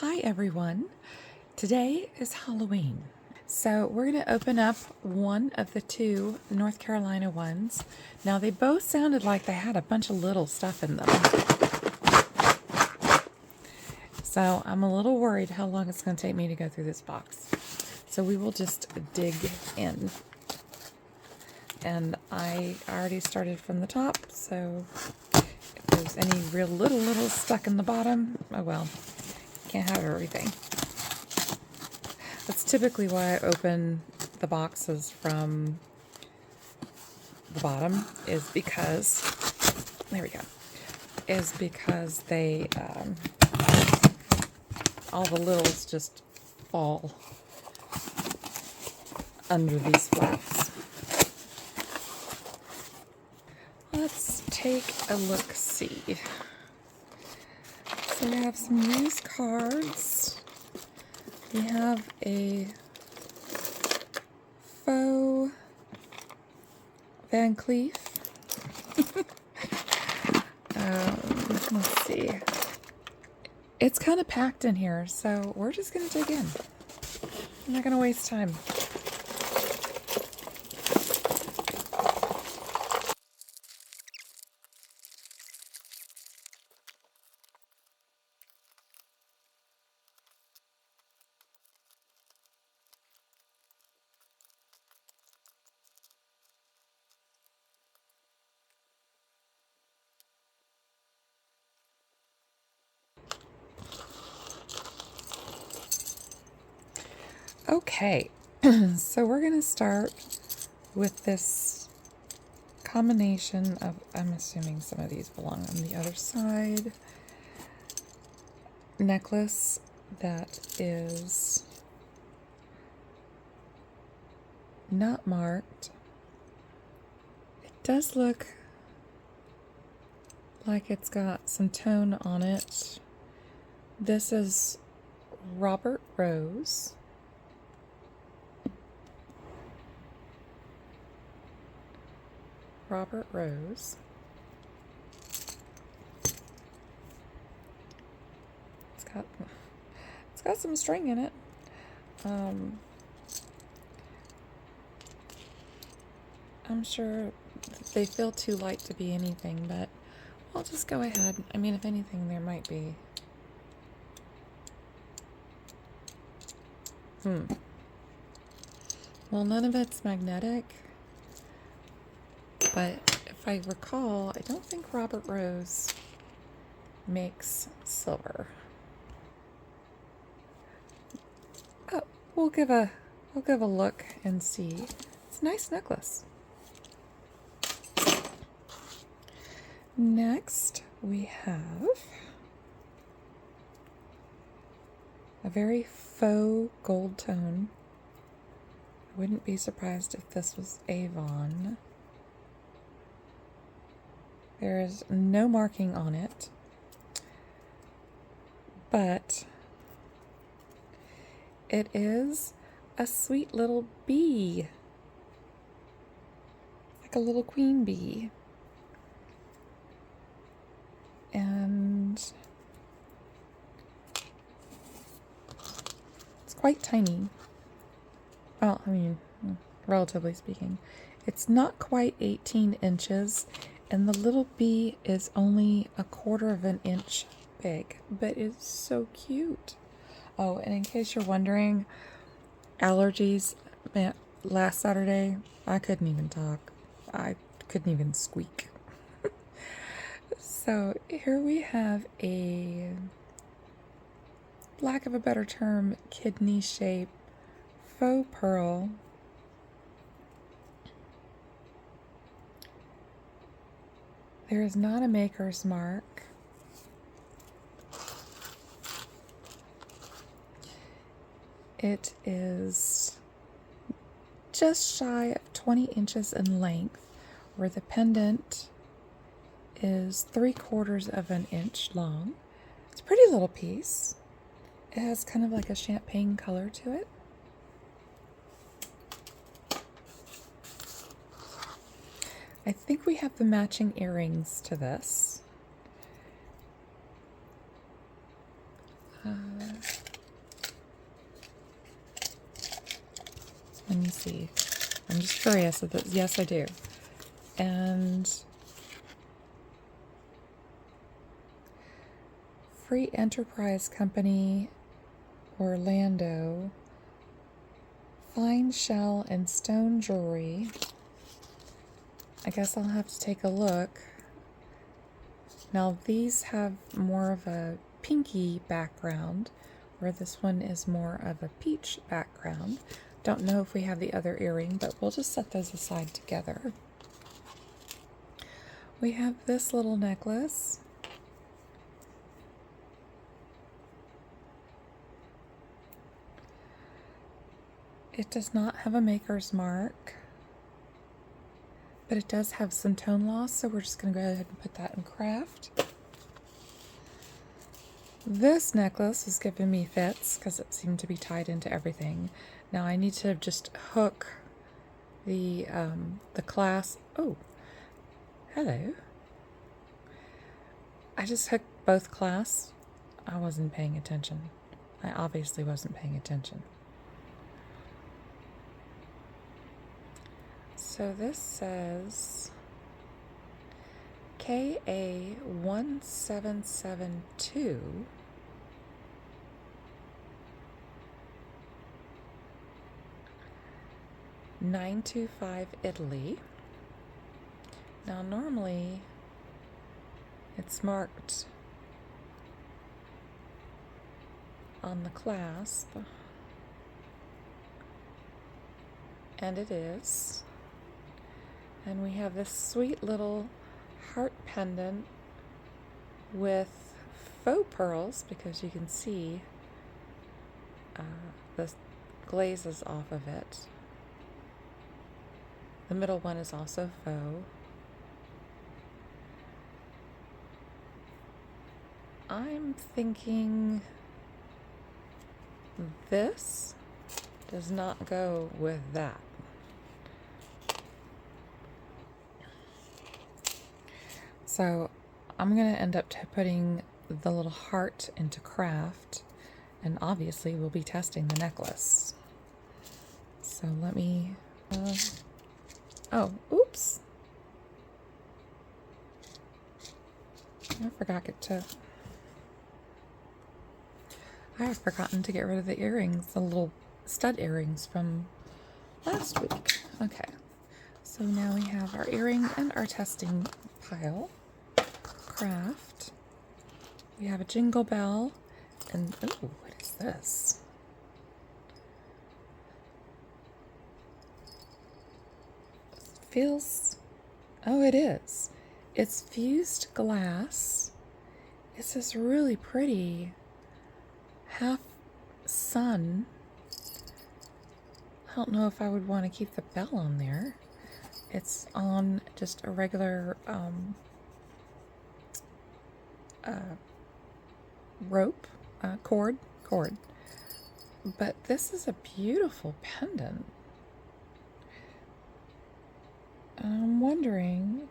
Hi everyone. Today is Halloween. So we're going to open up one of the two North Carolina ones. Now they both sounded like they had a bunch of little stuff in them. So I'm a little worried how long it's going to take me to go through this box. So we will just dig in. And I already started from the top, so if there's any real little stuck in the bottom, oh well, can't have everything. That's typically why I open the boxes from the bottom, is because, there we go, is because they, all the littles just fall under these flaps. Let's take a look-see. So we have some used cards. We have a faux Van Cleef. Let's see. It's kind of packed in here, so we're just going to dig in. I'm not going to waste time. Okay, so we're going to start with this combination of, I'm assuming some of these belong on the other side, necklace that is not marked. It does look like it's got some tone on it. This is Robert Rose. Robert Rose. It's got some string in it. I'm sure they feel too light to be anything, but I'll just go ahead. I mean, if anything, there might be. Well, none of it's magnetic. But if I recall, I don't think Robert Rose makes silver. Oh, we'll give a look and see. It's a nice necklace. Next, we have a very faux gold tone. I wouldn't be surprised if this was Avon. There is no marking on it, but it is a sweet little bee, like a little queen bee, and it's quite tiny. Well, I mean, relatively speaking, it's not quite 18 inches. And the little bee is only 1/4 of an inch big, but it's so cute. Oh, and in case you're wondering, allergies, man, last Saturday, I couldn't even talk. I couldn't even squeak. So here we have a, lack of a better term, kidney shape faux pearl. There is not a maker's mark. It is just shy of 20 inches in length, where the pendant is 3/4 of an inch long. It's a pretty little piece. It has kind of like a champagne color to it. I think we have the matching earrings to this. Let me see. I'm just curious if it's, yes, I do. And Free Enterprise Company, Orlando, fine shell and stone jewelry. I guess I'll have to take a look. Now these have more of a pinky background, where this one is more of a peach background. Don't know if we have the other earring, but we'll just set those aside together. We have this little necklace. It does not have a maker's mark, but it does have some tone loss, so we're just going to go ahead and put that in craft. This necklace is giving me fits because it seemed to be tied into everything. Now I need to just hook the clasp. Oh, hello. I just hooked both clasps. I wasn't paying attention. I obviously wasn't paying attention. So this says KA1772. $925 Italy. Now normally it's marked on the clasp, and it is. And we have this sweet little heart pendant with faux pearls, because you can see the glazes off of it. The middle one is also faux. I'm thinking this does not go with that. So I'm going to end up putting the little heart into craft, and obviously we'll be testing the necklace. So let me... oh, oops! I have forgotten to get rid of the earrings, the little stud earrings from last week. Okay, so now we have our earring and our testing pile. Craft. We have a jingle bell, and oh, what is this? Feels, oh, it is. It's fused glass. It's this really pretty half sun. I don't know if I would want to keep the bell on there. It's on just a regular rope, cord. But this is a beautiful pendant. And I'm wondering,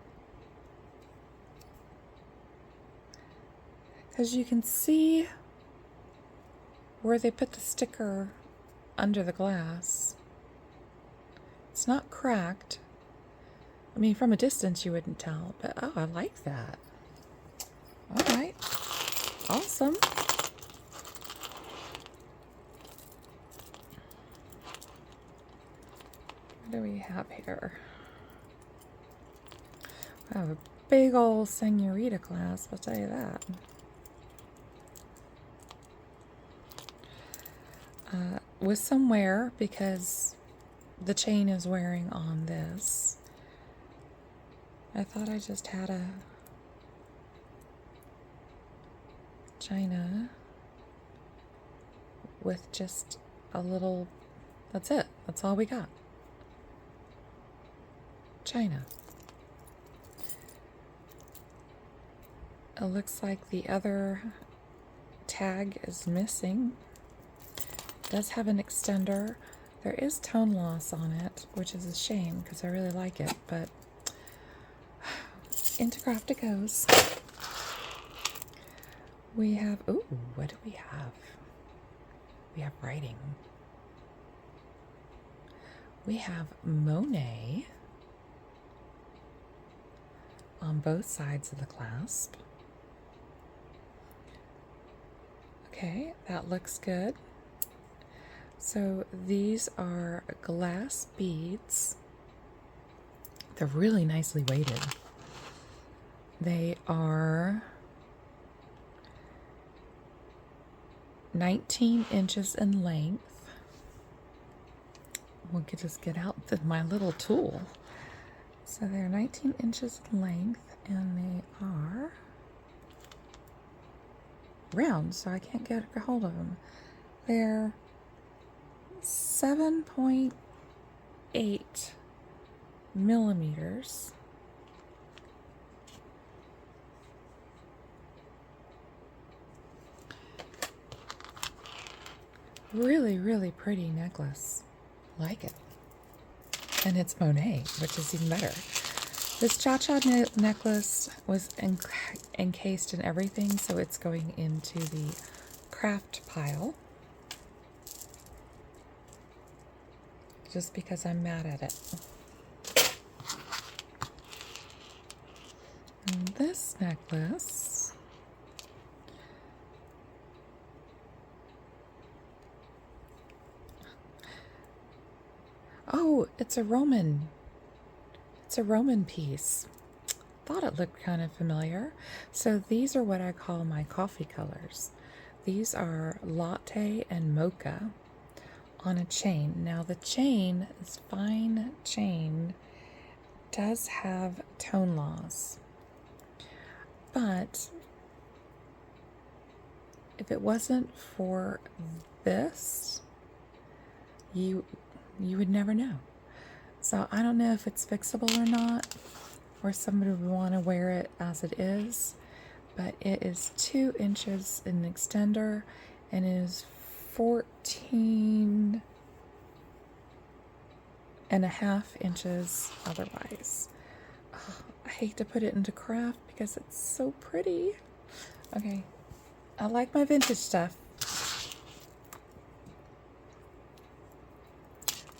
because you can see where they put the sticker under the glass. It's not cracked. I mean, from a distance you wouldn't tell, but oh, I like that. All right, awesome. What do we have here? I have a big old senorita clasp, I'll tell you that. With some wear, because the chain is wearing on this. I thought I just had a china with just a little, that's it. That's all we got. China. It looks like the other tag is missing. It does have an extender. There is tone loss on it, which is a shame because I really like it, but into craft it goes. We have, ooh, what do we have? We have writing. We have Monet on both sides of the clasp. Okay, that looks good. So these are glass beads. They're really nicely weighted. They are 19 inches in length. We could just get out my little tool. So they're 19 inches in length, and they are round, so I can't get a hold of them. They're 7.8 millimeters. Really, really pretty necklace. Like it. And it's Monet, which is even better. This cha-cha necklace was encased in everything, so it's going into the craft pile. Just because I'm mad at it. And this necklace it's a Roman. It's a Roman piece. Thought it looked kind of familiar. So these are what I call my coffee colors. These are latte and mocha on a chain. Now the chain, this fine chain, does have tone loss. But if it wasn't for this, you would never know. So I don't know if it's fixable or not, or somebody would want to wear it as it is, but it is 2 inches in extender and is 14 and a half inches otherwise. Oh, I hate to put it into craft because it's so pretty. Okay, I like my vintage stuff.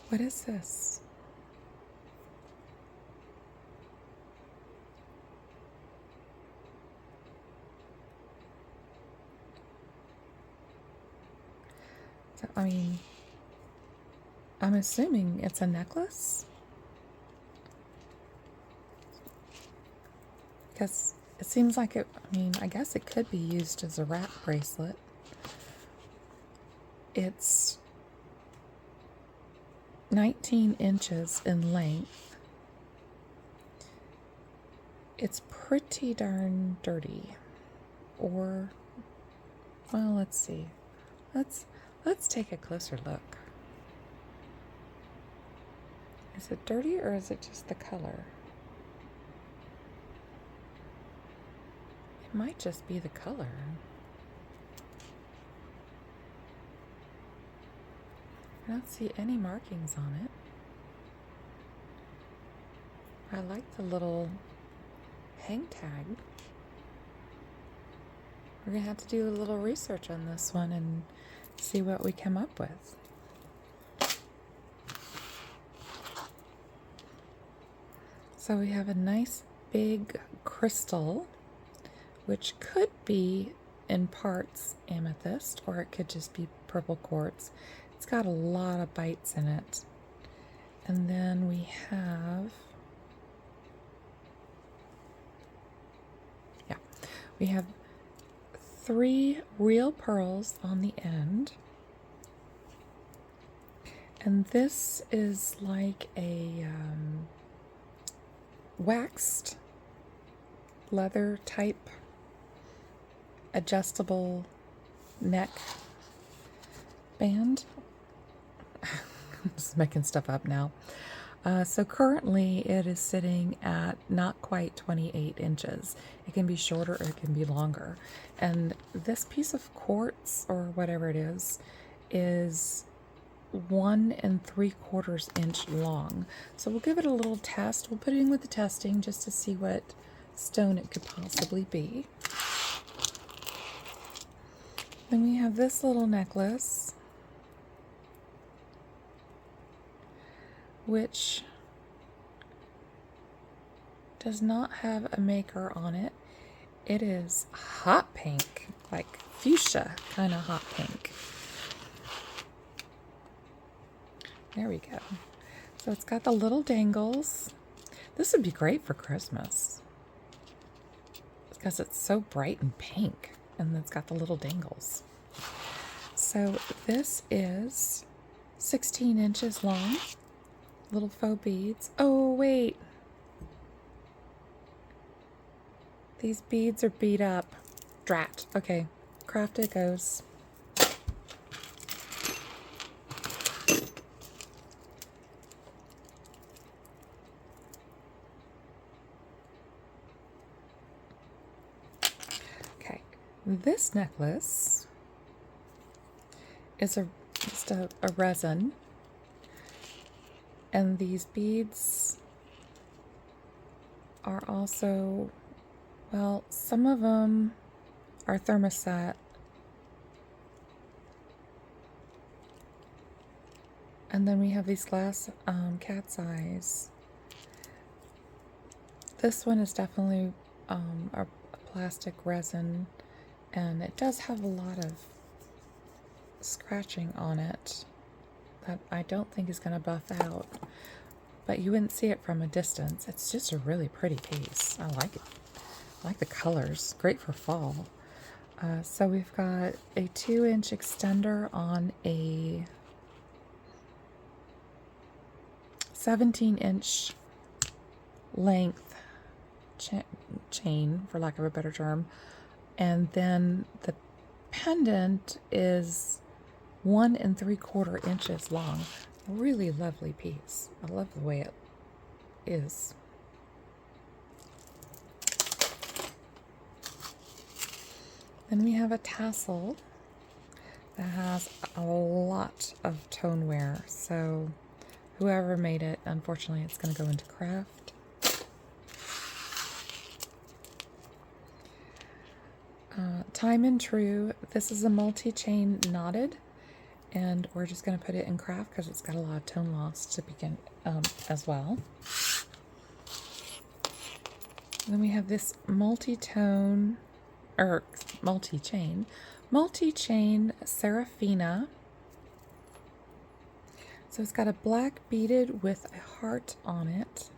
What is this? So, I mean, I'm assuming it's a necklace? Because it seems like it, I mean, I guess it could be used as a wrap bracelet. It's 19 inches in length. It's pretty darn dirty. Or, well, let's see. Let's take a closer look. Is it dirty or is it just the color? It might just be the color. I don't see any markings on it. I like the little hang tag. We're gonna have to do a little research on this one and see what we come up with. So we have a nice big crystal, which could be in parts amethyst, or it could just be purple quartz. It's got a lot of bites in it. And then we have, we have 3 real pearls on the end. And this is like a waxed leather type adjustable neck band. I'm just making stuff up now. So currently it is sitting at not quite 28 inches. It can be shorter or it can be longer. And this piece of quartz, or whatever it is 1 3/4 inch long. So we'll give it a little test. We'll put it in with the testing just to see what stone it could possibly be. Then we have this little necklace, which does not have a maker on it. It is hot pink, like fuchsia kind of hot pink. There we go. So it's got the little dangles. This would be great for Christmas because it's so bright and pink, and it's got the little dangles. So this is 16 inches long, little faux beads. Oh, wait. These beads are beat up. Drat. Okay, craft it goes. Okay, this necklace is just a resin, and these beads are also, well, some of them are thermoset, and then we have these glass cat's eyes. This one is definitely a plastic resin, and it does have a lot of scratching on it that I don't think is going to buff out, but you wouldn't see it from a distance. It's just a really pretty piece. I like it. I like the colors. Great for fall. So we've got a 2-inch extender on a 17-inch length chain, for lack of a better term, and then the pendant is 1 3/4 inches long. Really lovely piece. I love the way it is. Then we have a tassel that has a lot of tone wear, so whoever made it, unfortunately, it's going to go into craft. Time and True. This is a multi-chain knotted, and we're just going to put it in craft because it's got a lot of tone loss to begin as well. And then we have this multi-chain Serafina. So it's got a black beaded with a heart on it.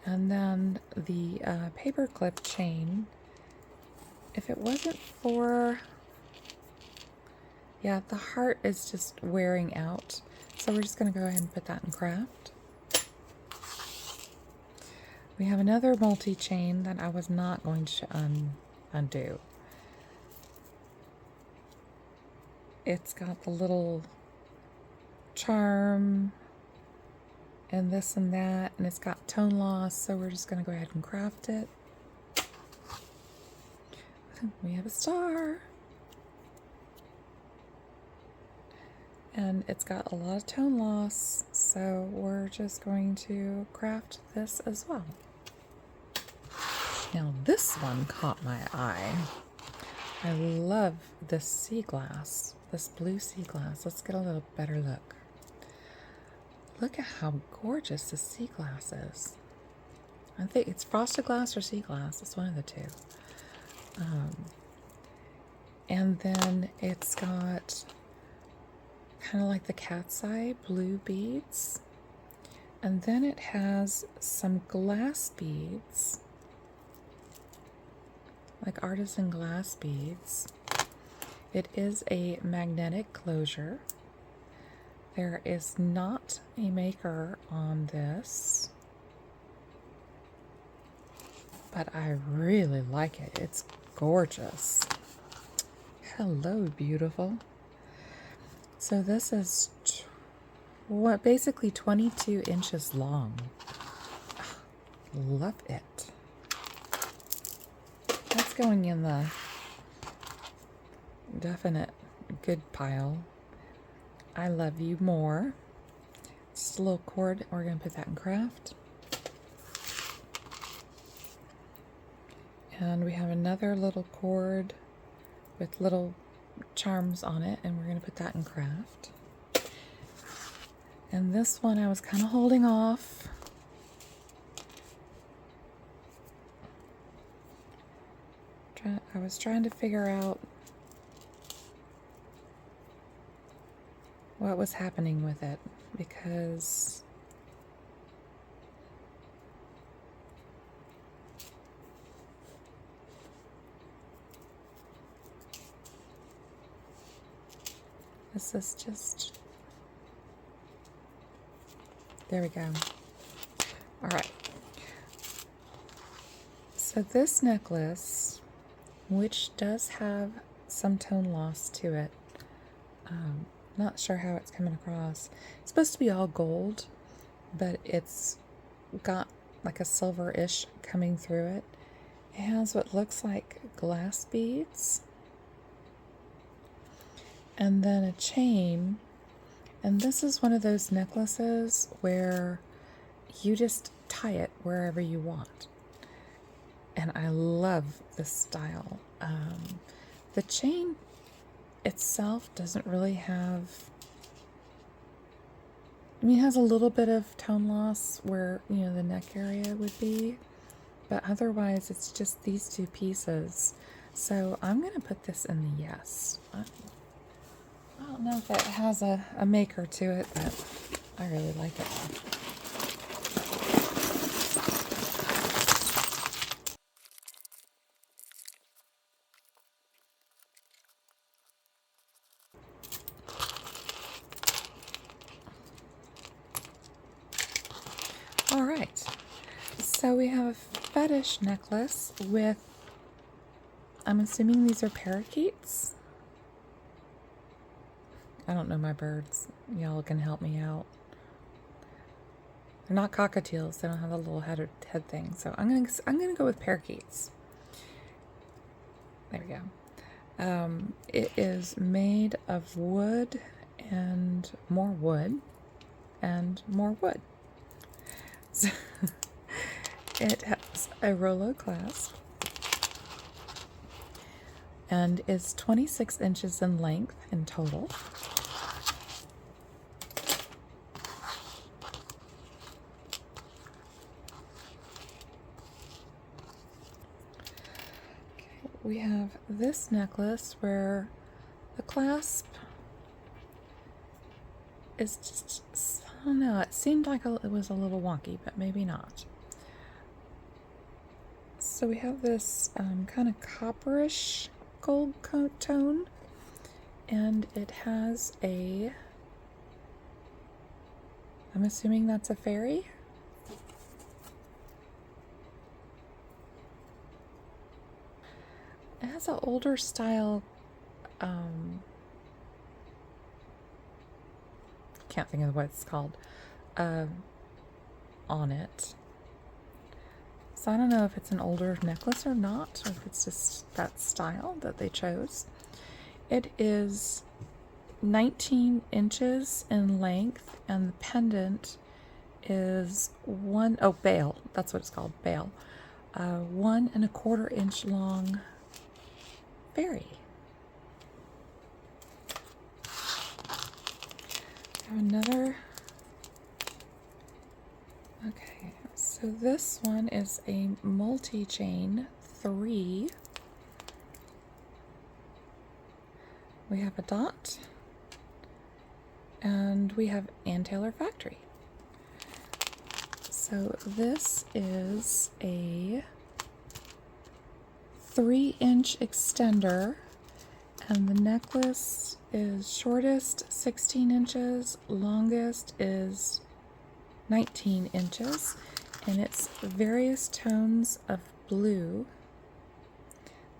And then the paper clip chain, if it wasn't for, yeah, the heart is just wearing out. So we're just going to go ahead and put that in craft. We have another multi-chain that I was not going to undo. It's got the little charm and this and that, and it's got tone loss, so we're just going to go ahead and craft it. We have a star. And it's got a lot of tone loss, so we're just going to craft this as well. Now this one caught my eye. I love this sea glass, this blue sea glass. Let's get a little better look. Look at how gorgeous this sea glass is. I think it's frosted glass or sea glass. It's one of the two. And then it's got kind of like the cat's eye blue beads. And then it has some glass beads, like artisan glass beads. It is a magnetic closure. There is not a maker on this, but I really like it. It's gorgeous. Hello, beautiful. So this is basically 22 inches long. Love it. That's going in the definite good pile. I love you more. Just a little cord. We're going to put that in craft. And we have another little cord with little charms on it, and we're going to put that in craft. And this one I was kind of holding off. I was trying to figure out what was happening with it, because this is just, there we go. All right. So this necklace, which does have some tone loss to it, not sure how it's coming across. It's supposed to be all gold, but it's got like a silver-ish coming through it. It has what looks like glass beads, and then a chain. And this is one of those necklaces where you just tie it wherever you want. And I love this style. The chain itself doesn't really have, I mean, it has a little bit of tone loss where, you know, the neck area would be, but otherwise it's just these two pieces. So I'm going to put this in the yes. I don't know if it has a maker to it, but I really like it. All right, so we have a fetish necklace with, I'm assuming these are parakeets. I don't know my birds. Y'all can help me out. They're not cockatiels. They don't have a little head thing. So I'm gonna go with parakeets. There we go. It is made of wood and more wood and more wood. So it has a Rollo clasp and is 26 inches in length in total. We have this necklace where the clasp is just, I don't know, it seemed like it was a little wonky, but maybe not. So we have this kind of copperish gold tone, and it has a, I'm assuming that's a fairy. It has an older style, can't think of what it's called, on it. So I don't know if it's an older necklace or not, or if it's just that style that they chose. It is 19 inches in length, and the pendant is bail, that's what it's called, bail. 1 1/4 inch long fairy. Have another. Okay, so this one is a multi-chain 3. We have a dot, and we have Ann Taylor Factory. So this is a 3-inch extender, and the necklace is shortest 16 inches, longest is 19 inches, and it's various tones of blue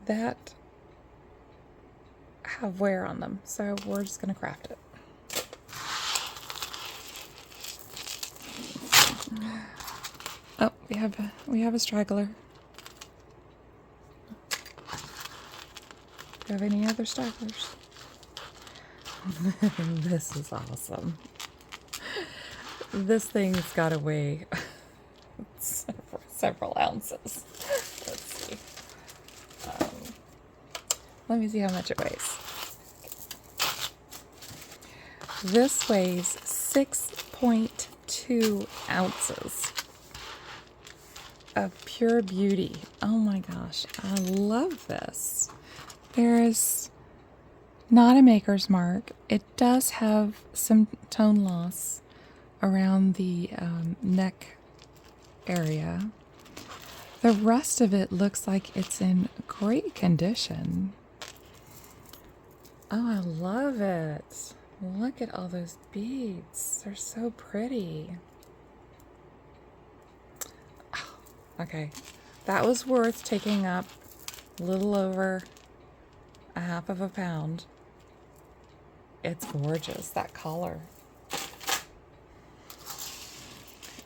that have wear on them. So we're just going to craft it. Oh, we have a straggler. Do you have any other stragglers? This is awesome. This thing's got to weigh several ounces. Let's see. Let me see how much it weighs. This weighs 6.2 ounces of pure beauty. Oh my gosh, I love this. There's not a maker's mark. It does have some tone loss around the neck area. The rest of it looks like it's in great condition. Oh, I love it. Look at all those beads. They're so pretty. Oh, okay, that was worth taking up a little over a half of a pound. It's gorgeous, that color.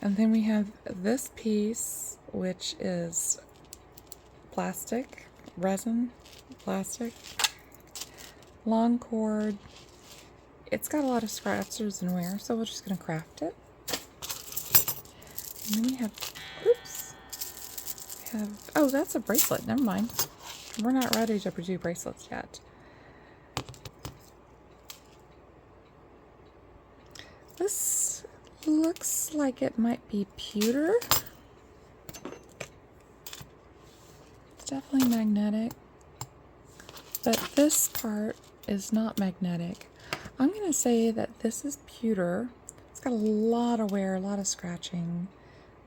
And then we have this piece, which is plastic, resin, plastic, long cord. It's got a lot of scratches and wear, so we're just going to craft it. And then we have, oops, we have, oh, that's a bracelet. Never mind. We're not ready to do bracelets yet. This looks like it might be pewter. It's definitely magnetic, but this part is not magnetic. I'm going to say that this is pewter. It's got a lot of wear, a lot of scratching,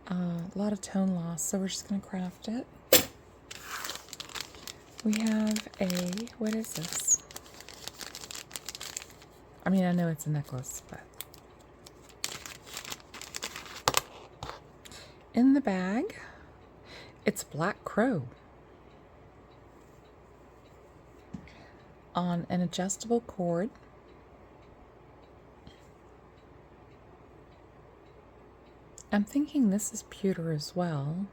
a lot of tone loss, so we're just going to craft it. We have a, what is this? I mean, I know it's a necklace, but in the bag, it's Black Crow on an adjustable cord. I'm thinking this is pewter as well.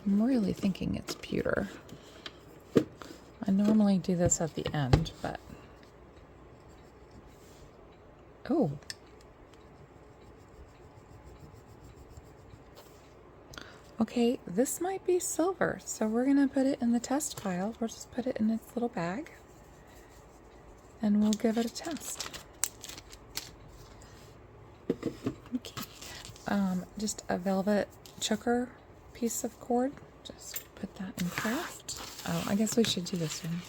I'm really thinking it's pewter. I normally do this at the end, but oh. Okay, this might be silver, so we're gonna put it in the test pile. We'll just put it in its little bag and we'll give it a test. Okay, just a velvet choker piece of cord. Just put that in craft. Oh, I guess we should do this one.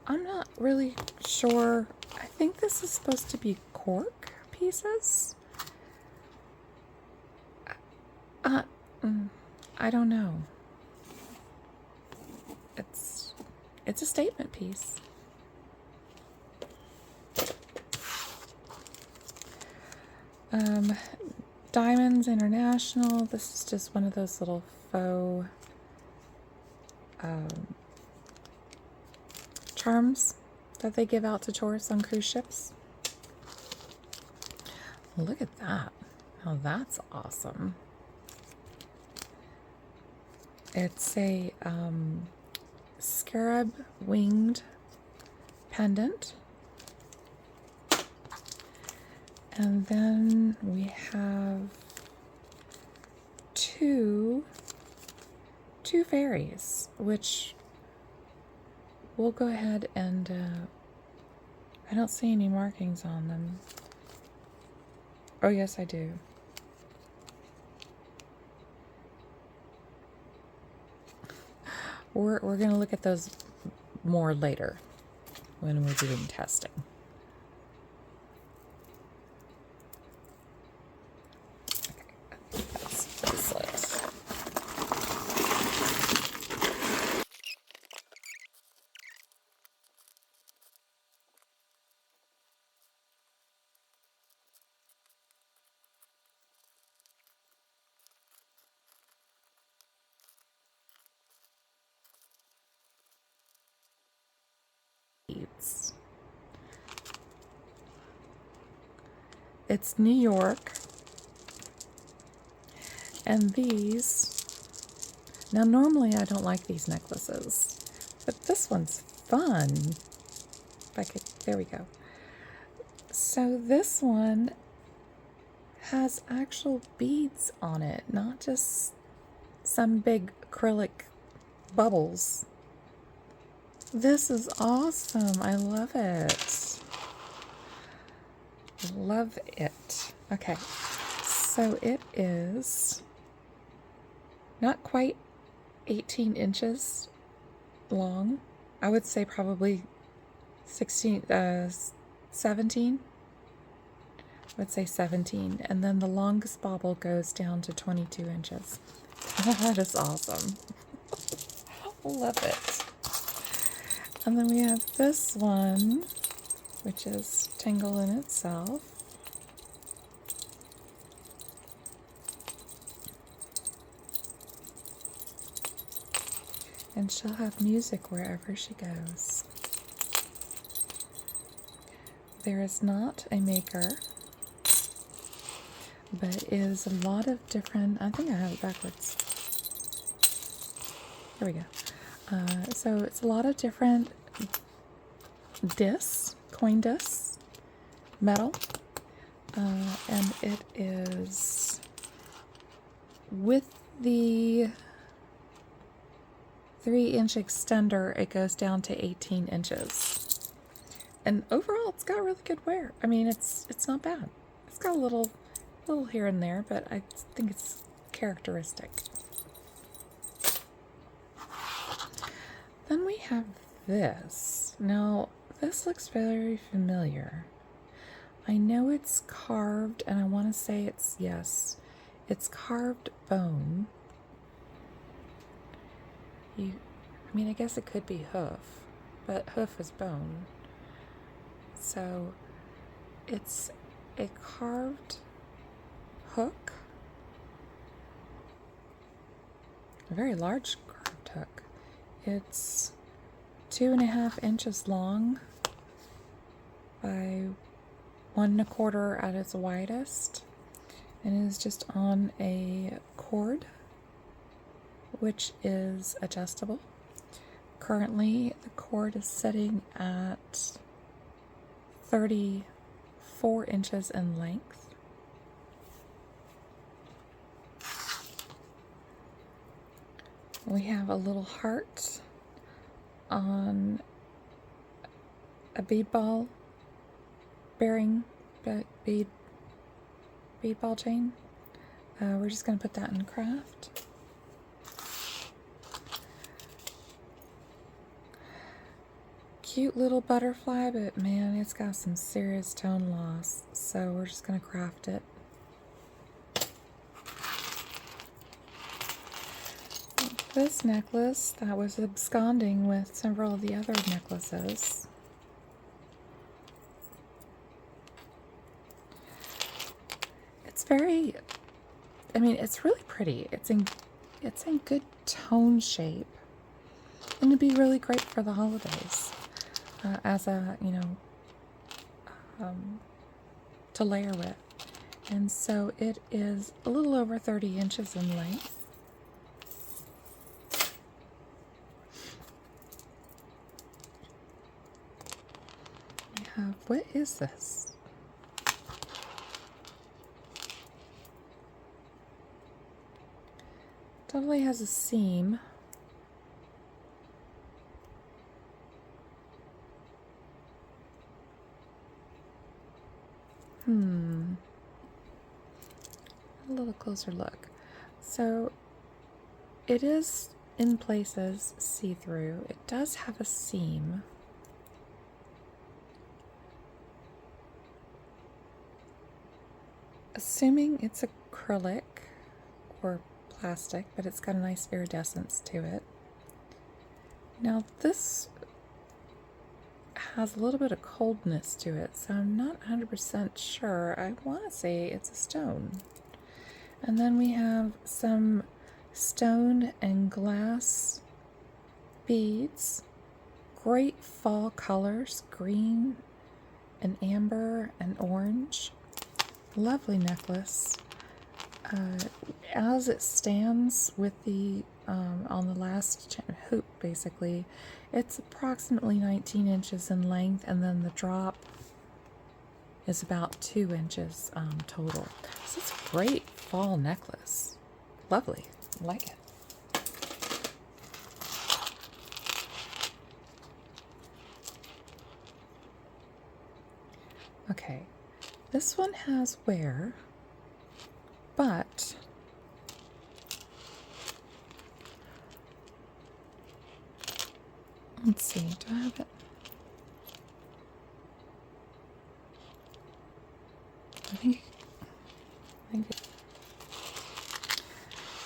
I'm not really sure. I think this is supposed to be cork pieces. I don't know. It's a statement piece. Diamonds International. This is just one of those little faux charms that they give out to tourists on cruise ships. Look at that. Oh, that's awesome. It's a scarab winged pendant. And then we have two fairies, which we'll go ahead and I don't see any markings on them. Oh yes, I do. We're going to look at those more later when we're doing testing. Okay, that's bracelet. It's New York, and these, now normally I don't like these necklaces, but this one's fun. If I could, there we go. So this one has actual beads on it, not just some big acrylic bubbles. This is awesome. I love it. Love it. Okay, so it is not quite 18 inches long. I would say probably 17. I would say 17. And then the longest bauble goes down to 22 inches. That is awesome. Love it. And then we have this one, which is Tingle in itself. And she'll have music wherever she goes. There is not a maker, but it is a lot of different, I think I have it backwards. There we go. So it's a lot of different discs, coin discs, metal, and it is with the 3-inch extender, it goes down to 18 inches. And overall, it's got really good wear. I mean, it's not bad. It's got a little here and there, but I think it's characteristic. Then we have this. Now, this looks very familiar. I know it's carved, and I want to say it's carved bone. I mean, I guess it could be hoof, but hoof is bone. So it's a carved hook, a very large carved hook. It's 2.5 inches long by 1 1/4 at its widest, and it is just on a cord, which is adjustable. Currently, the cord is sitting at 34 inches in length. We have a little heart on a bead ball bearing bead ball chain. We're just going to put that in craft. Cute little butterfly, but man, it's got some serious tone loss, so we're just going to craft it. This necklace that was absconding with several of the other necklaces. It's very, I mean, it's really pretty. It's in good tone shape, and it'd be really great for the holidays as a, to layer with. And so it is a little over 30 inches in length. What is this? Totally has a seam. A little closer look. So it is in places see-through. It does have a seam. Assuming it's acrylic or plastic, but it's got a nice iridescence to it. Now this has a little bit of coldness to it, so I'm not 100% sure. I want to say it's a stone. And then we have some stone and glass beads. Great fall colors, green and amber and orange. Lovely necklace. As it stands with the on the last hoop, basically, it's approximately 19 inches in length, and then the drop is about 2 inches total. So it's a great fall necklace. Lovely. I like it. Okay, this one has wear, but let's see, do I have it? I think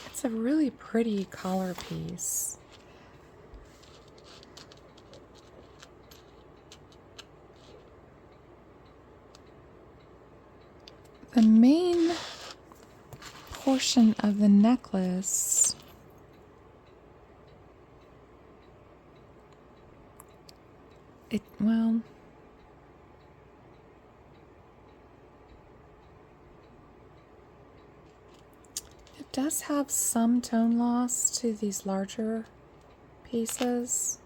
it's a really pretty collar piece. The main portion of the necklace well, it does have some tone loss to these larger pieces.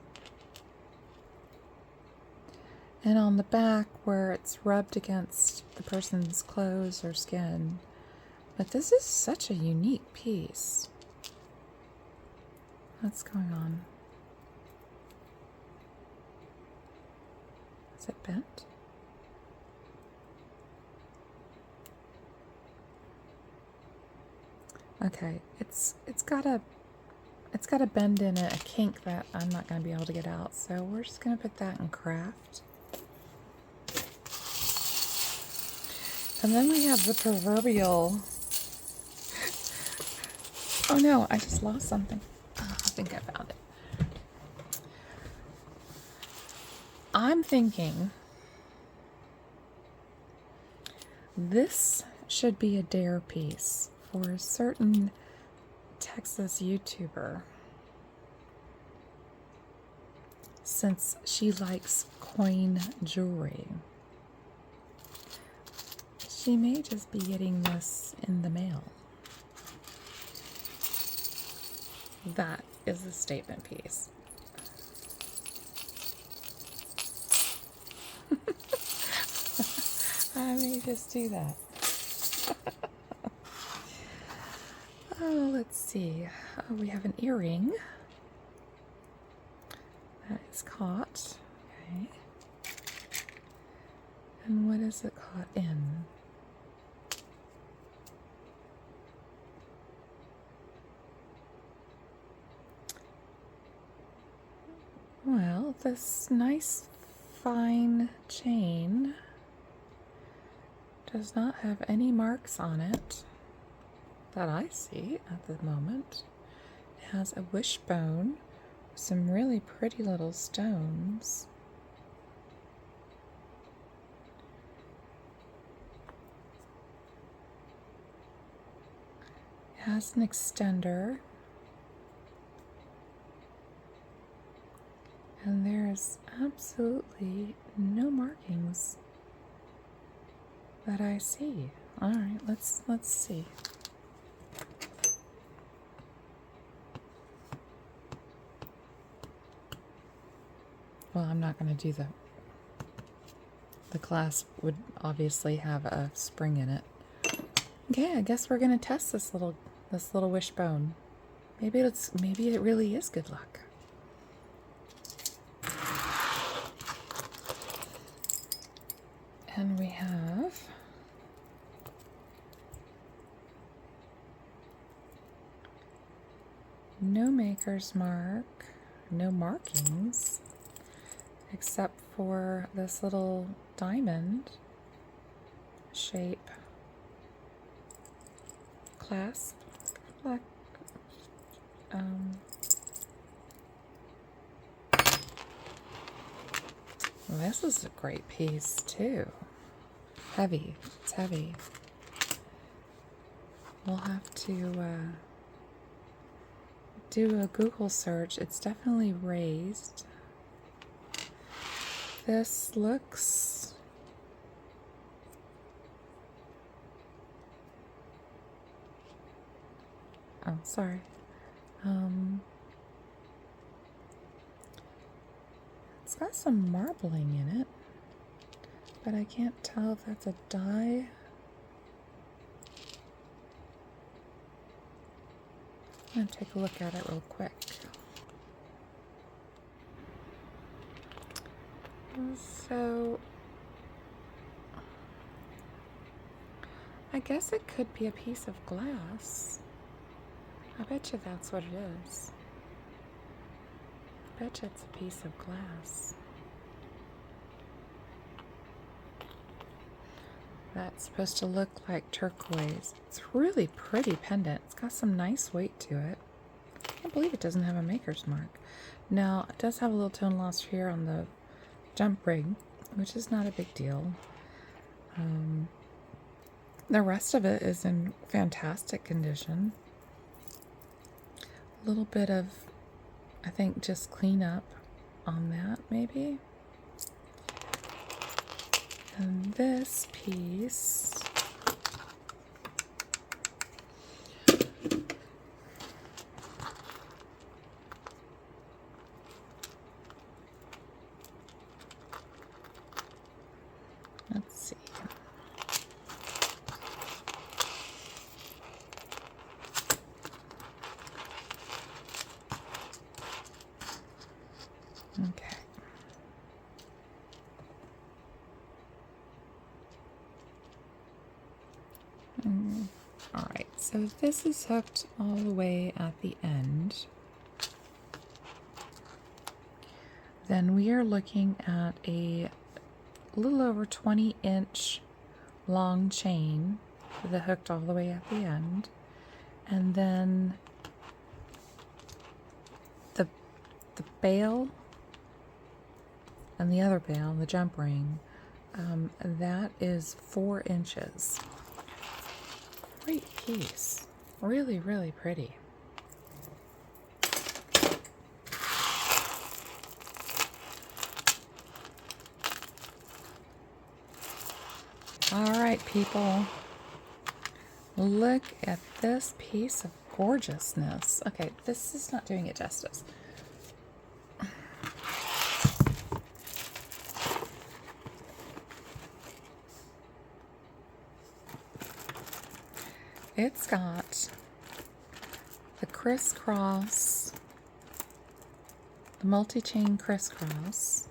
And on the back where it's rubbed against the person's clothes or skin. But this is such a unique piece. What's going on? Is it bent? Okay, it's got a bend in it, a kink that I'm not going to be able to get out. So we're just going to put that in craft. And then we have the proverbial. Oh no, I just lost something. Oh, I think I found it. I'm thinking this should be a dare piece for a certain Texas YouTuber, since she likes coin jewelry. She may just be getting this in the mail. That is a statement piece. I may just do that. Oh, let's see. Oh, we have an earring that is caught. Okay. And what is it caught in? Well, this nice fine chain does not have any marks on it that I see at the moment. It has a wishbone with some really pretty little stones. It has an extender. And there's absolutely no markings that I see. All right, let's see. Well, I'm not going to do the clasp would obviously have a spring in it. Okay, I guess we're going to test this little wishbone. Maybe it really is good luck. And we have no maker's mark, no markings, except for this little diamond shape clasp. Black. This is a great piece too. Heavy. It's heavy. We'll have to do a Google search. It's definitely raised. This looks sorry. It's got some marbling in it. but I can't tell if that's a die. I'm going to take a look at it real quick. So I guess it could be a piece of glass. I bet you that's what it is. I bet you it's a piece of glass. That's supposed to look like turquoise. It's a really pretty pendant. It's got some nice weight to it. I can't believe it doesn't have a maker's mark. Now, it does have a little tone loss here on the jump rig, which is not a big deal. The rest of it is in fantastic condition. A little bit of, I think, just cleanup on that, maybe. And this piece, let's see. Okay. All right, so this is hooked all the way at the end. Then we are looking at a little over 20-inch long chain with it hooked all the way at the end. And then the bail and the other bail, the jump ring, that is 4 inches. Great piece. Really, really pretty. All right, people. Look at this piece of gorgeousness. Okay, this is not doing it justice. It's got the crisscross, the multi-chain crisscross.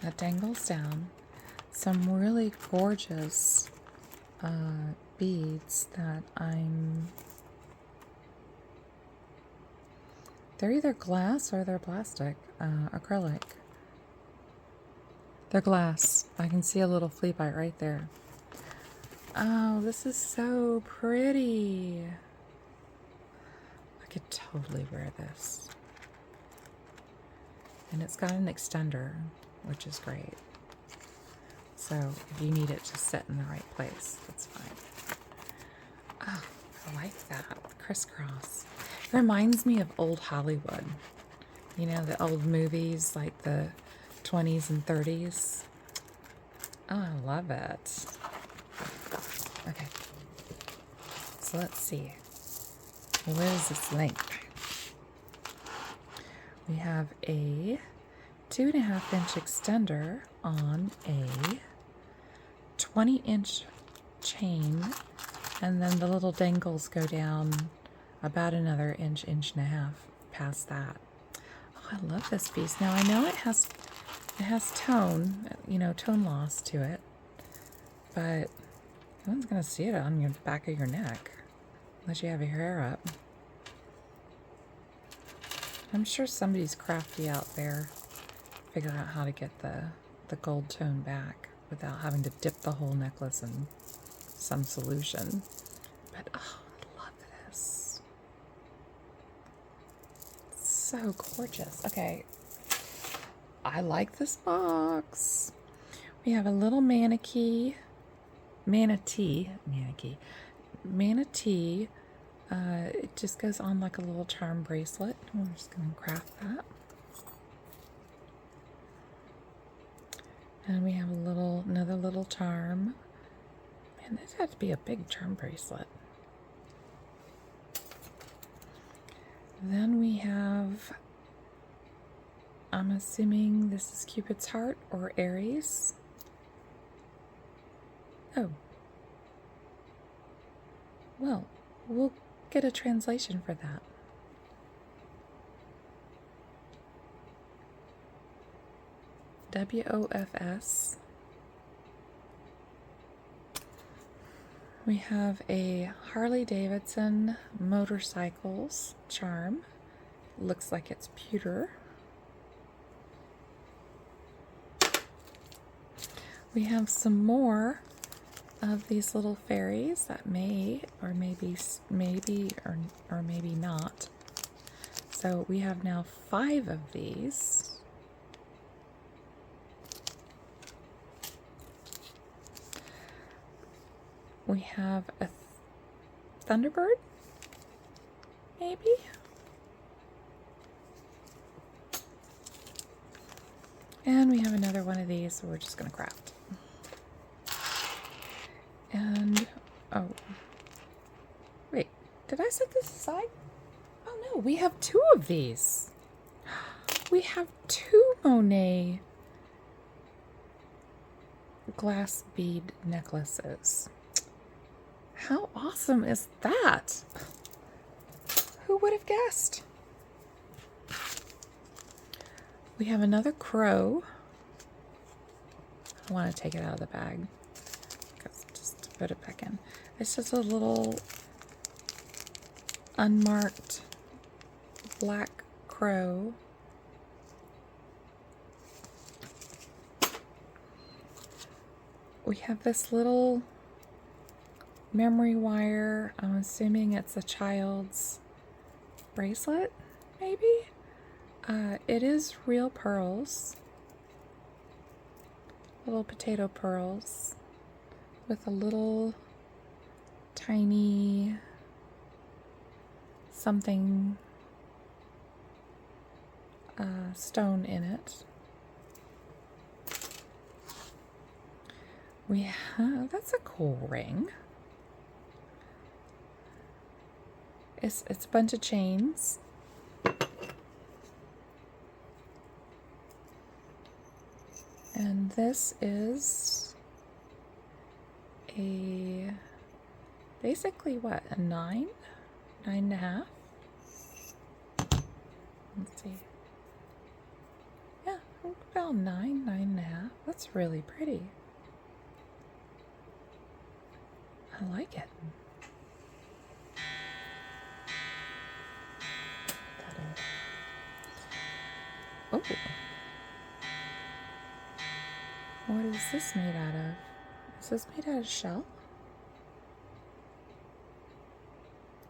That dangles down. Some really gorgeous beads that they're either glass or they're plastic, acrylic. They're glass. I can see a little flea bite right there. Oh, this is so pretty. I could totally wear this. And it's got an extender, which is great. So if you need it to sit in the right place, that's fine. Oh, I like that. Crisscross. It reminds me of old Hollywood. You know, the old movies like the 20s and 30s. Oh, I love it. Okay. So let's see. Where is this link? We have a 2.5-inch extender on a 20-inch chain, and then the little dangles go down about another inch, inch and a half past that. Oh, I love this piece. Now I know it has tone, you know, tone loss to it, but no one's gonna see it on your back of your neck unless you have your hair up. I'm sure somebody's crafty out there, figuring out how to get the gold tone back without having to dip the whole necklace in some solution. But oh, I love this. It's so gorgeous. Okay, I like this box. We have a little manatee. It just goes on like a little charm bracelet. We're just going to craft that. And we have another little charm. Man, this had to be a big charm bracelet. Then we have I'm assuming this is Cupid's heart or Aries. Oh. Well, we'll get a translation for that. WOFS. We have a Harley Davidson motorcycles charm. Looks like it's pewter. We have some more of these little fairies that may or maybe or maybe not. So we have now 5 of these. We have a Thunderbird, maybe? And we have another one of these, so we're just going to craft. And, oh, wait, did I set this aside? Oh no, we have 2 of these. We have 2 Monet glass bead necklaces. How awesome is that? Who would have guessed? We have another crow. I want to take it out of the bag. Just put it back in. It's just a little unmarked black crow. We have this little memory wire. I'm assuming it's a child's bracelet, maybe? It is real pearls. Little potato pearls with a little tiny something stone in it. We have, that's a cool ring. It's a bunch of chains. And this is a, basically what, a 9? 9.5? Let's see. Yeah, about 9.5. That's really pretty. I like it. Oh. What is this made out of? Is this made out of shell?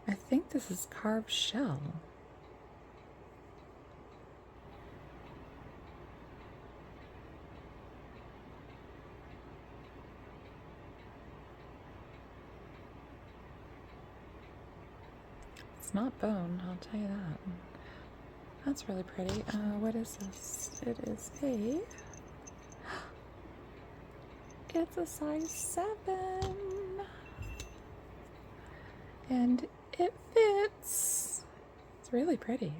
I think this is carved shell. It's not bone, I'll tell you that. That's really pretty. What is this? It is a... It's a size 7. And it fits. It's really pretty.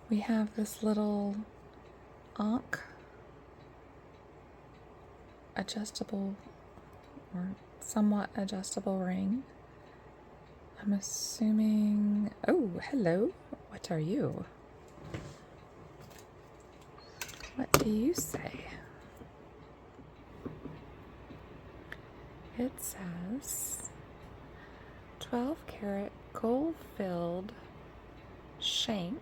We have this little Ankh adjustable or somewhat adjustable ring. I'm assuming... Oh, hello. What are you? What do you say? It says 12 karat gold filled shank.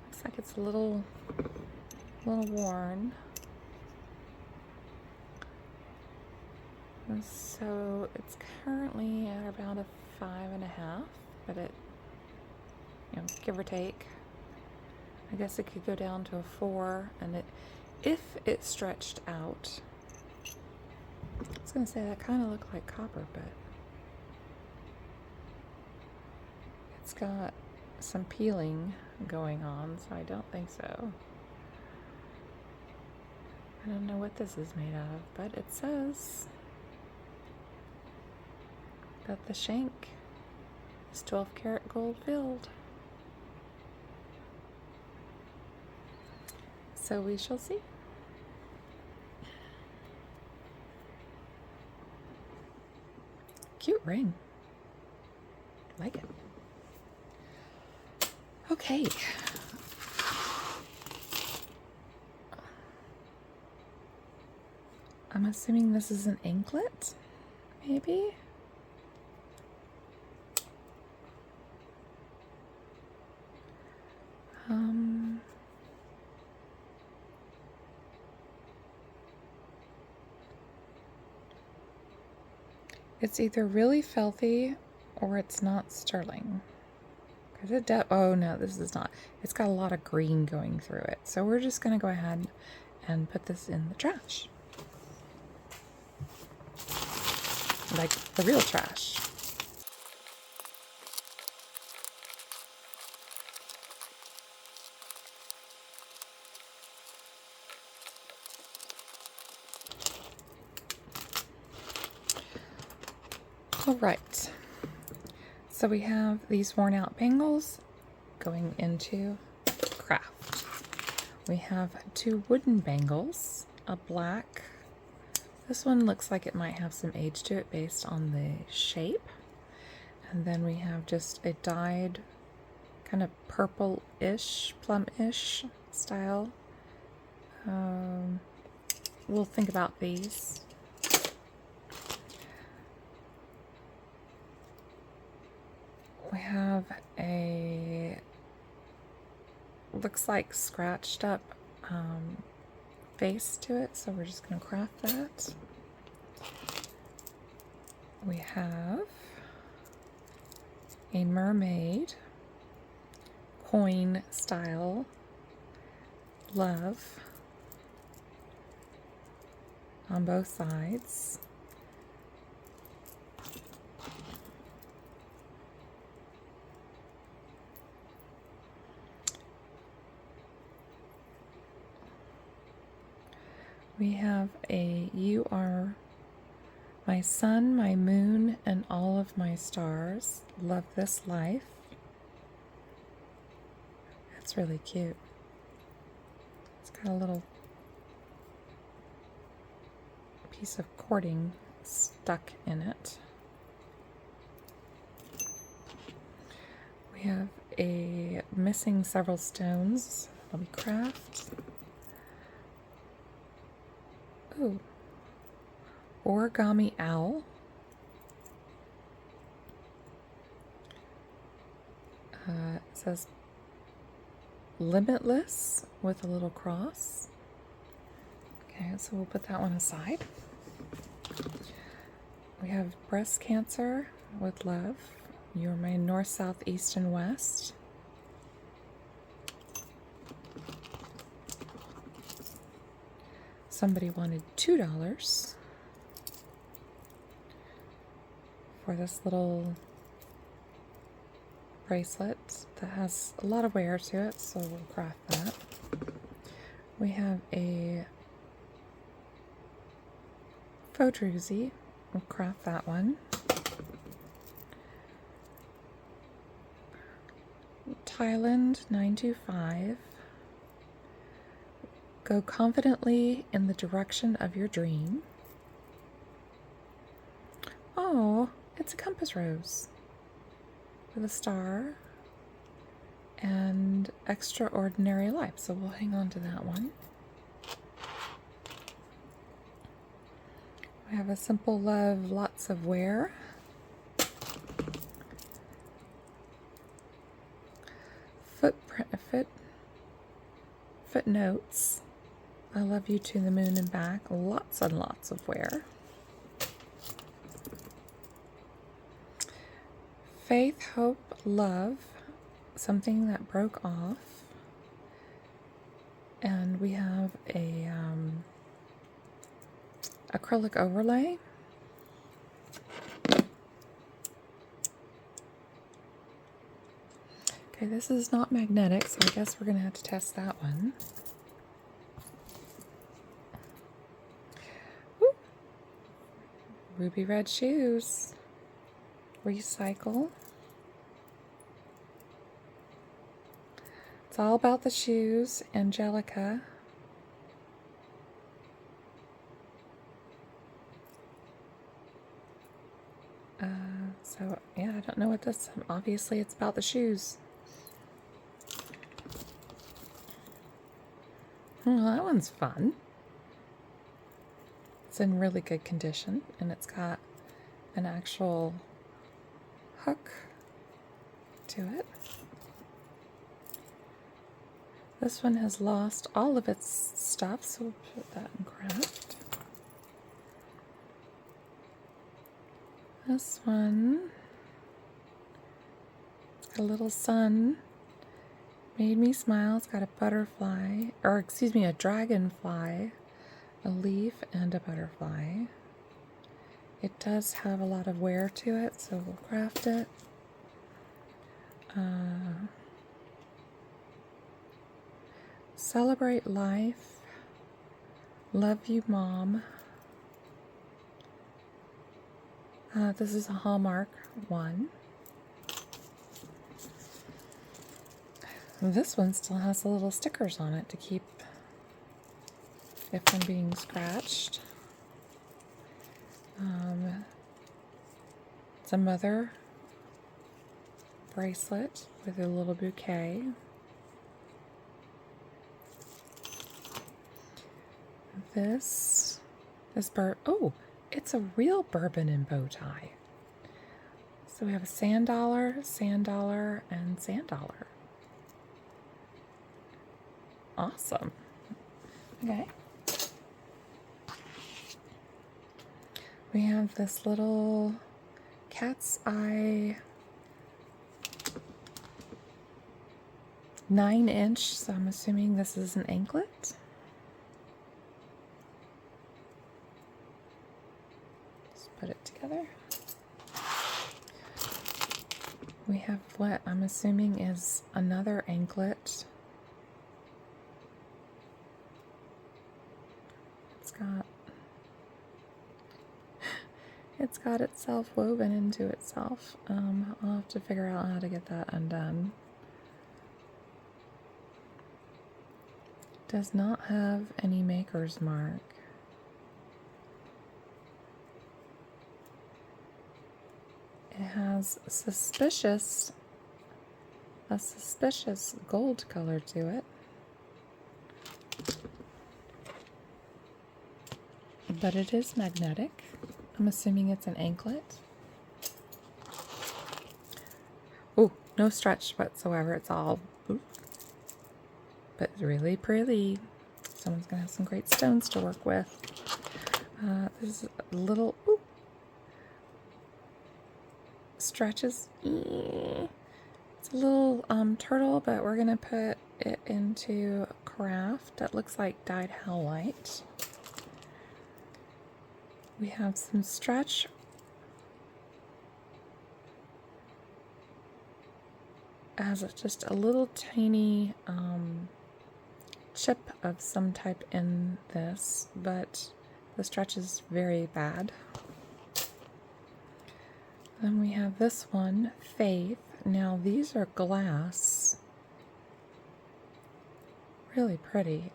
Looks like it's a little worn. So it's currently at about a 5.5, but it, you know, give or take. I guess it could go down to a 4, and it, if it stretched out, I was gonna say that kind of looked like copper, but it's got some peeling going on, so I don't think so. I don't know what this is made out of, but it says that the shank is 12 karat gold filled. So we shall see. Cute ring. Like it. Okay. I'm assuming this is an anklet, maybe? It's either really filthy or it's not sterling. Cause it oh no, this is not. It's got a lot of green going through it. So we're just gonna go ahead and put this in the trash. Like the real trash. All right. So we have these worn out bangles going into craft. We have 2 wooden bangles, a black. This one looks like it might have some age to it based on the shape. And then we have just a dyed kind of purple-ish, plum-ish style. We'll think about these. We have a, looks like scratched up face to it, so we're just going to craft that. We have a mermaid coin style love on both sides. We have a "You are my sun, my moon, and all of my stars. Love this life." That's really cute. It's got a little piece of cording stuck in it. We have a missing several stones. That'll be craft. Ooh. Origami owl. It says limitless with a little cross. Okay, so we'll put that one aside. We have breast cancer with love. You're my north, south, east, and west. Somebody wanted $2 for this little bracelet that has a lot of wear to it, so we'll craft that. We have a faux druzy. We'll craft that one. Thailand 925. Go confidently in the direction of your dream. Oh, it's a compass rose with a star and extraordinary life. So we'll hang on to that one. We have a simple love, lots of wear. Footnotes. I love you to the moon and back. Lots and lots of wear. Faith, hope, love. Something that broke off. And we have a acrylic overlay. Okay, this is not magnetic, so I guess we're going to have to test that one. ruby red shoes. Recycle. It's all about the shoes. Angelica. So yeah, I don't know what this, obviously it's about the shoes. Well, that one's fun. It's in really good condition, and it's got an actual hook to it. This one has lost all of its stuff, so we'll put that in craft. This one, it's got a little sun. Made me smile. It's got a butterfly, or excuse me, a dragonfly, a leaf, and a butterfly. It does have a lot of wear to it, so we'll craft it. Celebrate life. Love you, Mom. This is a Hallmark one. This one still has the little stickers on it to keep it from being scratched. It's a mother bracelet with a little bouquet. This is oh, it's a real bourbon and bow tie. So we have a sand dollar, and sand dollar. Awesome. Okay. We have this little cat's eye 9-inch, so I'm assuming this is an anklet. Let's put it together. We have what I'm assuming is another anklet. It's got itself woven into itself. I'll have to figure out how to get that undone. Does not have any maker's mark. It has a suspicious gold color to it. But it is magnetic. I'm assuming it's an anklet. Oh, no stretch whatsoever. It's all, but really pretty. Someone's gonna have some great stones to work with. This is a little, stretches. It's a little turtle, but we're gonna put it into craft. That looks like dyed howlite. We have some stretch. It has just a little tiny chip of some type in this, but the stretch is very bad. Then we have this one, Faith. Now these are glass. Really pretty.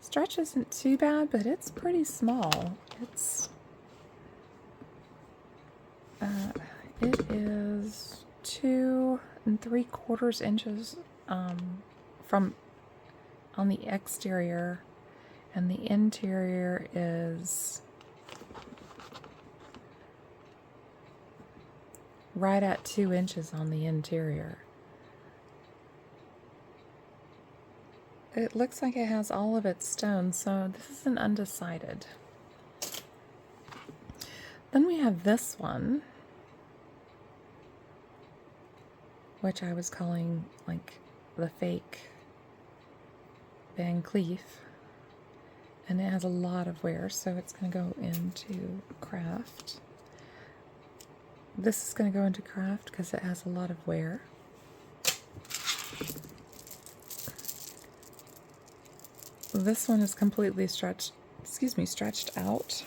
Stretch isn't too bad, but it's pretty small. It is 2 3/4 inches from on the exterior, and the interior is right at 2 inches on the interior. It looks like it has all of its stones, so this is an undecided. Then we have this one, which I was calling like the fake Van Cleef, and it has a lot of wear, so it's going to go into craft. This is going to go into craft because it has a lot of wear. This one is completely stretched out.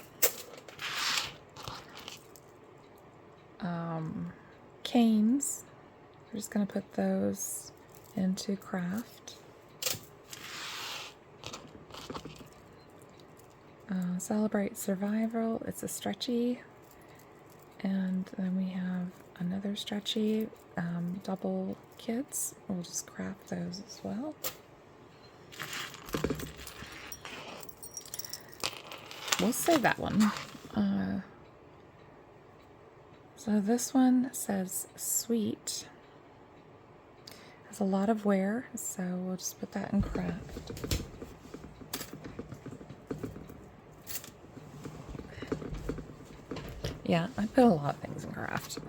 canes. We're just going to put those into craft. Celebrate survival. It's a stretchy. And then we have another stretchy double kits. We'll just craft those as well. We'll save that one. So this one says sweet. Has a lot of wear, so we'll just put that in craft. Yeah, I put a lot of things in craft.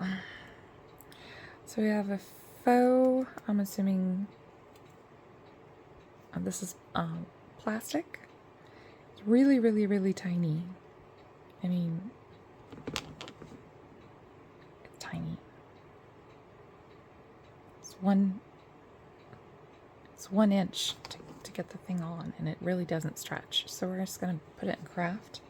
So we have a faux, I'm assuming this is plastic. It's really, really, really tiny. I mean, it's tiny. It's 1 inch to get the thing on, and it really doesn't stretch. So we're just gonna put it in craft.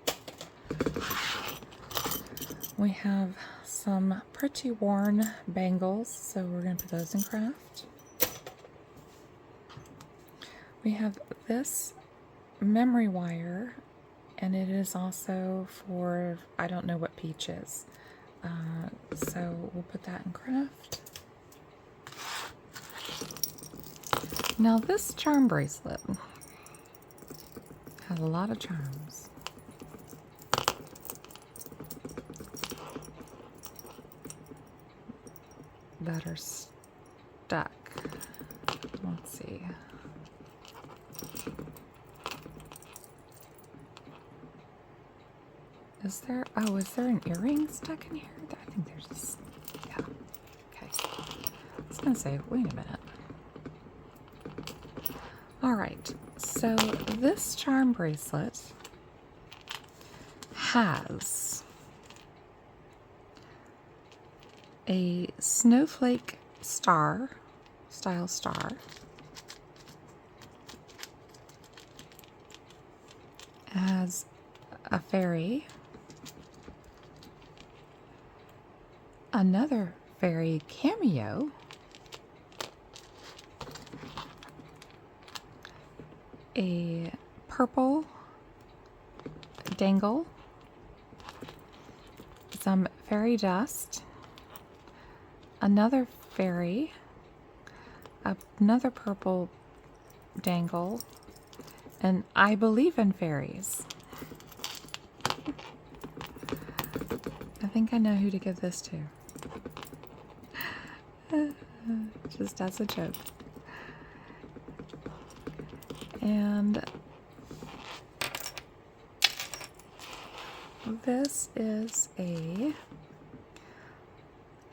We have some pretty worn bangles, so we're going to put those in craft. We have this memory wire, and it is also for, I don't know what peach is. So we'll put that in craft. Now this charm bracelet has a lot of charms. That are stuck. Let's see. Is there an earring stuck in here? I think there's this. Yeah. Okay. I was gonna say, wait a minute. Alright, so this charm bracelet has a snowflake style star, has a fairy, another fairy cameo, a purple dangle, some fairy dust, another fairy, another purple dangle, and I believe in fairies. I think I know who to give this to. Just as a joke. And this is a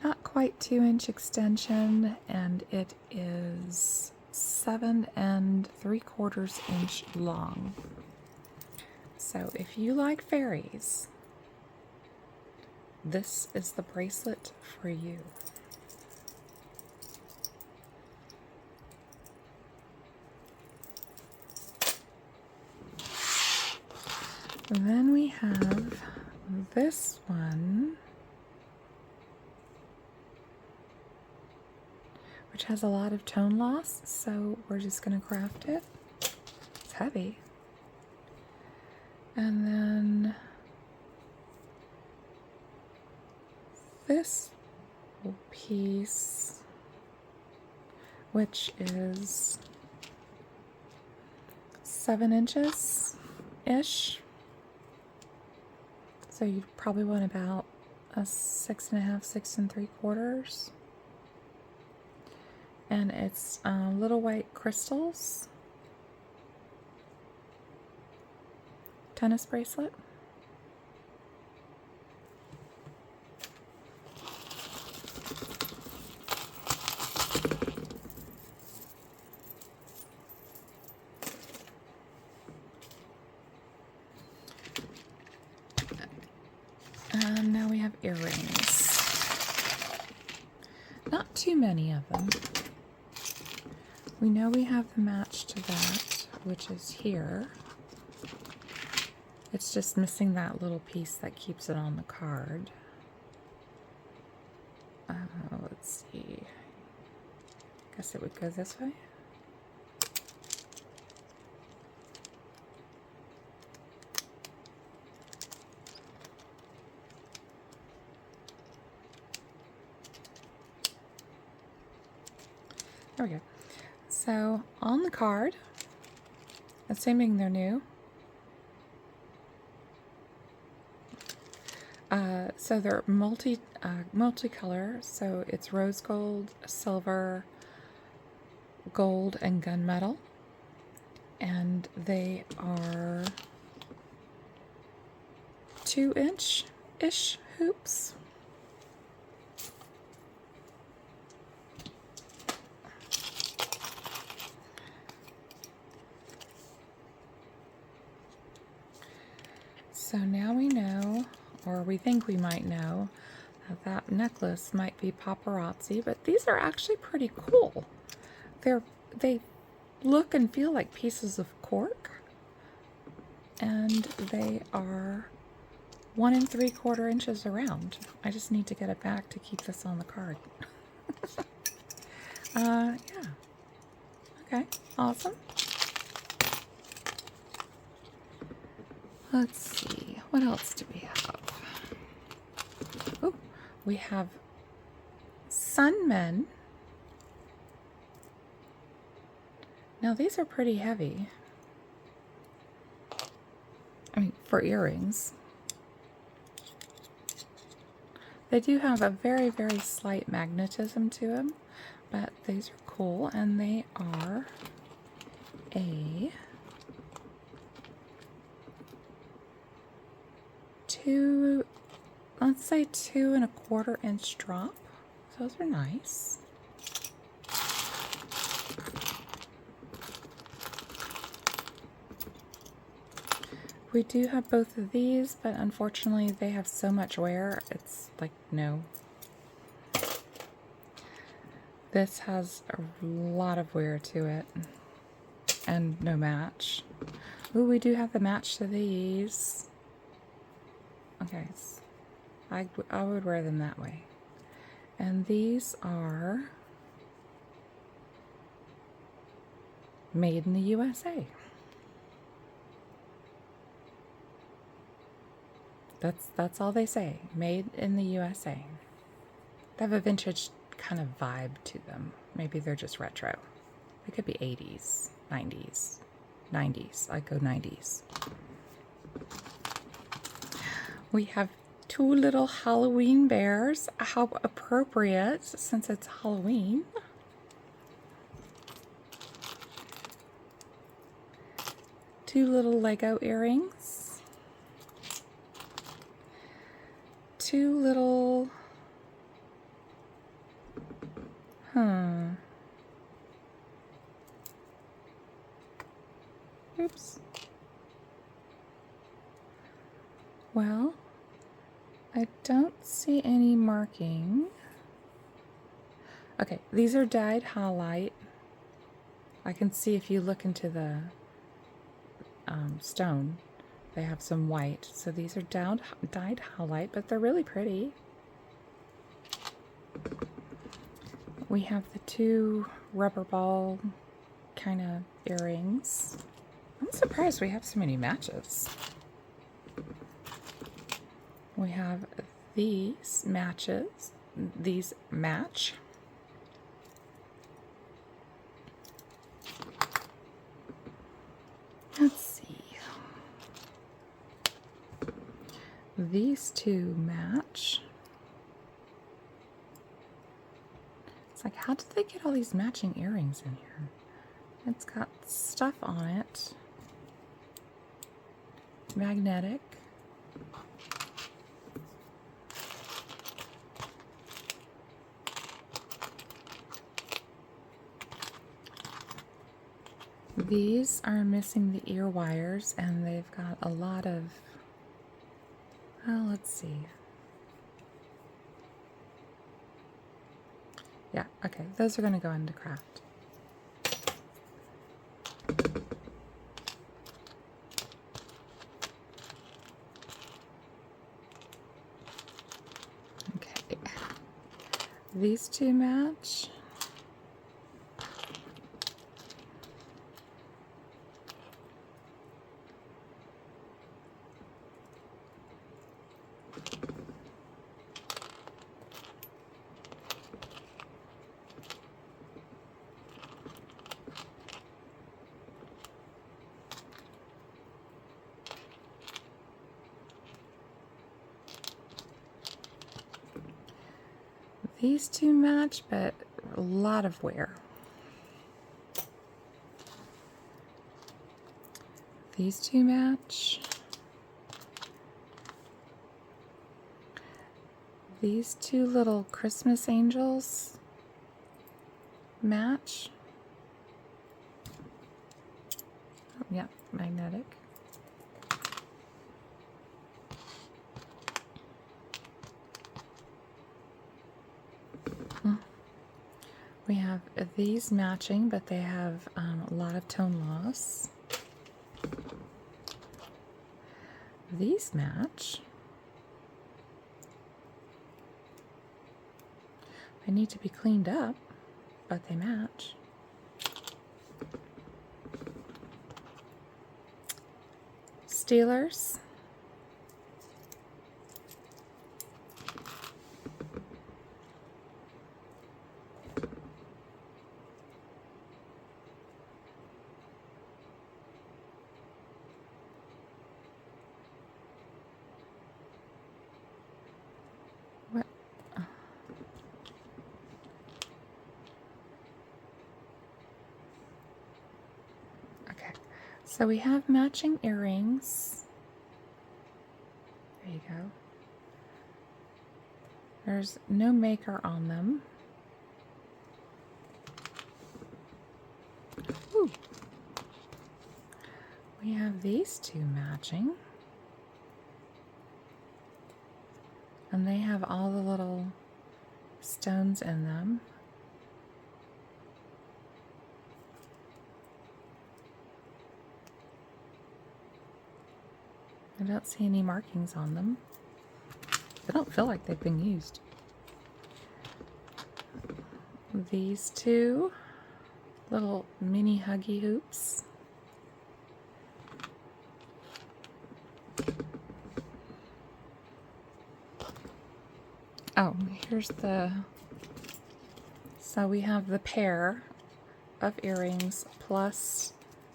not quite 2-inch extension, and it is 7 3/4 inch long. So if you like fairies, this is the bracelet for you. Then we have this one, which has a lot of tone loss, so we're just going to craft it. It's heavy. And then this piece, which is 7 inches-ish. So you probably want about a 6 1/2, 6 3/4. And it's little white crystals. Tennis bracelet. And now we have earrings. Not too many of them. We know we have the match to that, which is here. It's just missing that little piece that keeps it on the card. Guess it would go this way. There we go. So on the card, assuming they're new, so they're multicolor. So it's rose gold, silver, gold, and gunmetal, and they are 2-inch-ish hoops. So now we know, or we think we might know, that that necklace might be paparazzi, but these are actually pretty cool. They look and feel like pieces of cork, and they are 1 3/4 inches around. I just need to get it back to keep this on the card. Yeah. Okay, awesome. Let's see, what else do we have? Oh, we have Sunmen. Now these are pretty heavy. I mean, for earrings. They do have a very, very slight magnetism to them, but these are cool, and they are a 2, let's say 2 1/4 inch drop. Those are nice. We do have both of these, but unfortunately they have so much wear, it's like, no. This has a lot of wear to it, and no match. Ooh, we do have the match to these. Okay, I would wear them that way. And these are made in the USA. That's all they say. Made in the USA. They have a vintage kind of vibe to them. Maybe they're just retro. They could be 80s, 90s. 90s. I'd go 90s. We have 2 little Halloween bears. How appropriate, since it's Halloween. Two little Lego earrings. 2 little, oops. Well, I don't see any marking. Okay, these are dyed halite. I can see if you look into the stone, they have some white. So these are dyed halite, but they're really pretty. We have the 2 rubber ball kind of earrings. I'm surprised we have so many matches. We have these matches. These match. Let's see. These 2 match. It's like, how did they get all these matching earrings in here? It's got stuff on it. Magnetic. These are missing the ear wires, and they've got a lot of, well, let's see. Yeah, okay, those are going to go into craft. Okay, these 2 match. These two match, but a lot of wear. These two match. These two little Christmas angels match. Oh, yeah, magnetic. We have these matching, but they have a lot of tone loss. These match. They need to be cleaned up, but they match. Steelers. What? Okay, so we have matching earrings. There you go. There's no maker on them. Ooh. We have these two matching. And they have all the little stones in them. I don't see any markings on them. They don't feel like they've been used. These two little mini huggy hoops. Oh, here's the, so we have the pair of earrings plus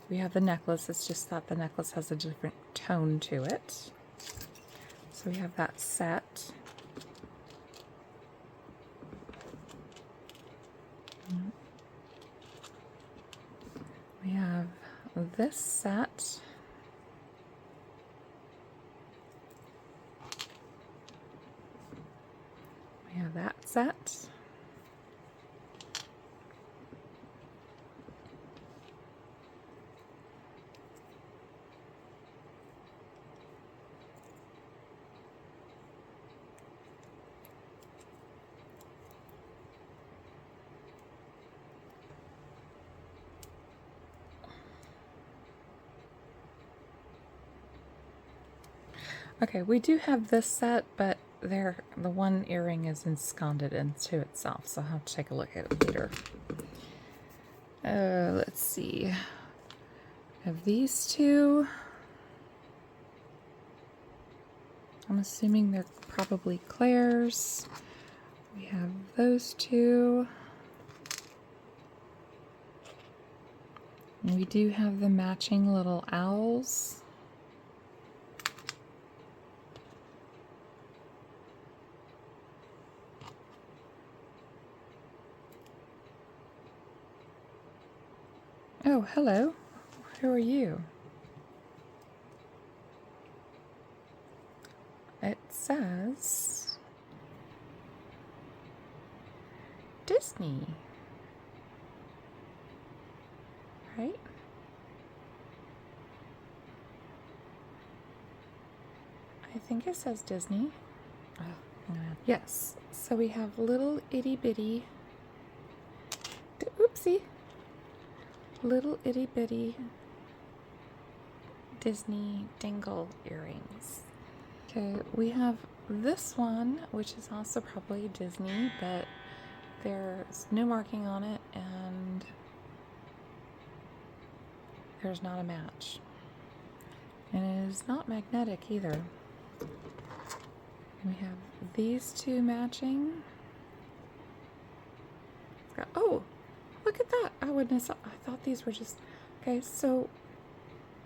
we have the necklace. It's just that the necklace has a different tone to it. So we have that set. We have this set. We have that set. Okay, we do have this set, but the one earring is ensconced into itself, so I'll have to take a look at it later. Let's see. I have these two. I'm assuming they're probably Claire's. We have those two. And we do have the matching little owls. Oh, hello. Who are you? It says Disney, right? I think it says Disney. Oh, yes. So we have little itty bitty, oopsie, little itty bitty Disney dingle earrings. Okay, we have this one, which is also probably Disney, but there's no marking on it and there's not a match. And it is not magnetic either. We have these two matching. Oh, look at that. I wouldn't have, I thought these were just, okay, so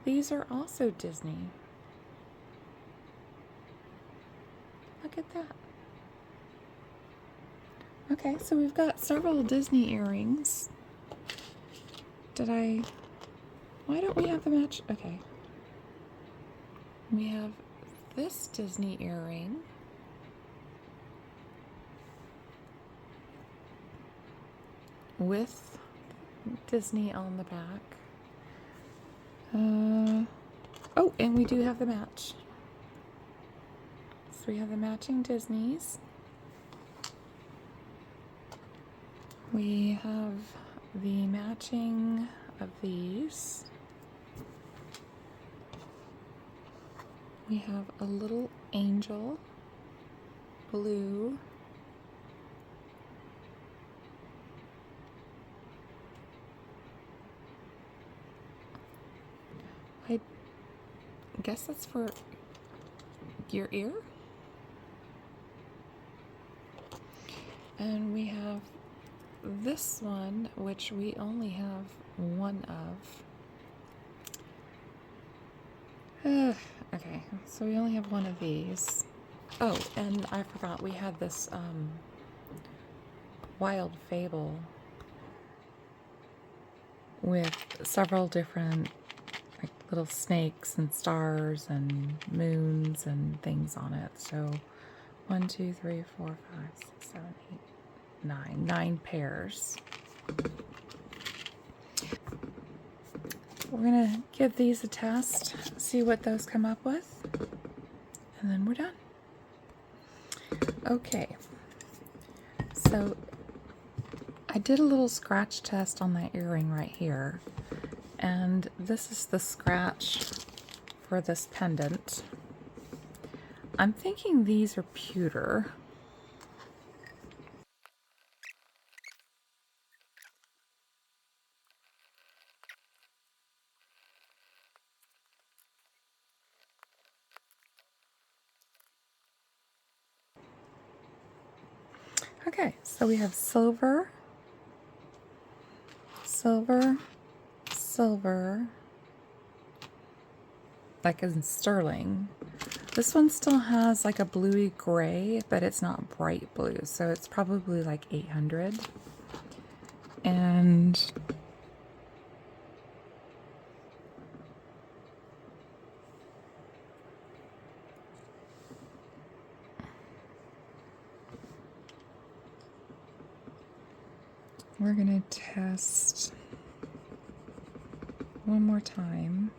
these are also Disney. Look at that. Okay, so we've got several Disney earrings. Why don't we have the match? Okay. We have this Disney earring. With Disney on the back. Oh, and we do have the match. So we have the matching Disneys. We have the matching of these. We have a little angel, blue. I guess that's for your ear. And we have this one, which we only have one of. Okay, so we only have one of these. Oh, and I forgot we had this Wild Fable with several different like little snakes and stars and moons and things on it. So 1, 2, 3, 4, 5, 6, 7, 8, 9. 9 pairs. We're gonna give these a test, see what those come up with, and then we're done. Okay, so I did a little scratch test on that earring right here, and this is the scratch for this pendant. I'm thinking these are pewter. Okay, so we have silver, silver, silver, like in sterling. This one still has like a bluey gray, but it's not bright blue, so it's probably like 800. And we're gonna test one more time.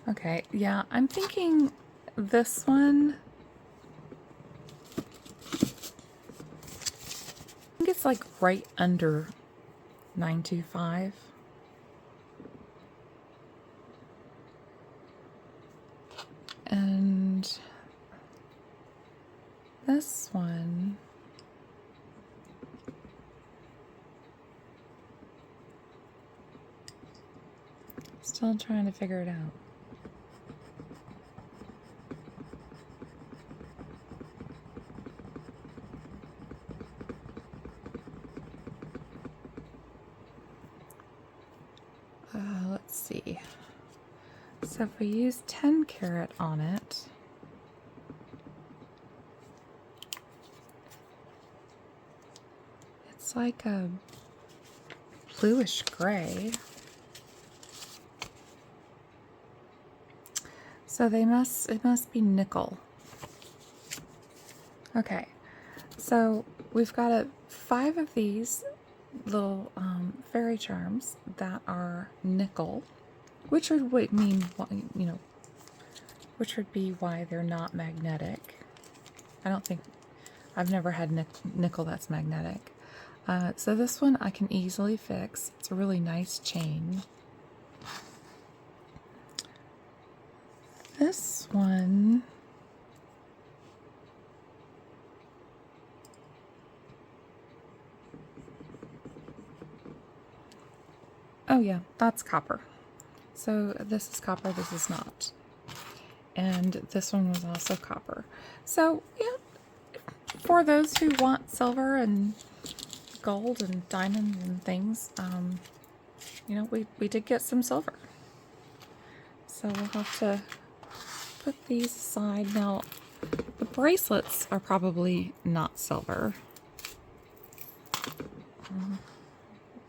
Okay, yeah, I'm thinking this one, I think it's like right under 925. And this one, still trying to figure it out. Let's see. So if we use 10 karat on it, it's like a bluish gray. So it must be nickel. Okay, so we've got 5 of these little fairy charms that are nickel, which would mean, you know, which would be why they're not magnetic. I've never had nickel that's magnetic. So this one I can easily fix. It's a really nice chain. this one, oh yeah, that's copper. So this is copper, this is not. And this one was also copper. So yeah, for those who want silver and gold and diamonds and things, you know, we did get some silver. So we'll have to put these aside. Now, the bracelets are probably not silver.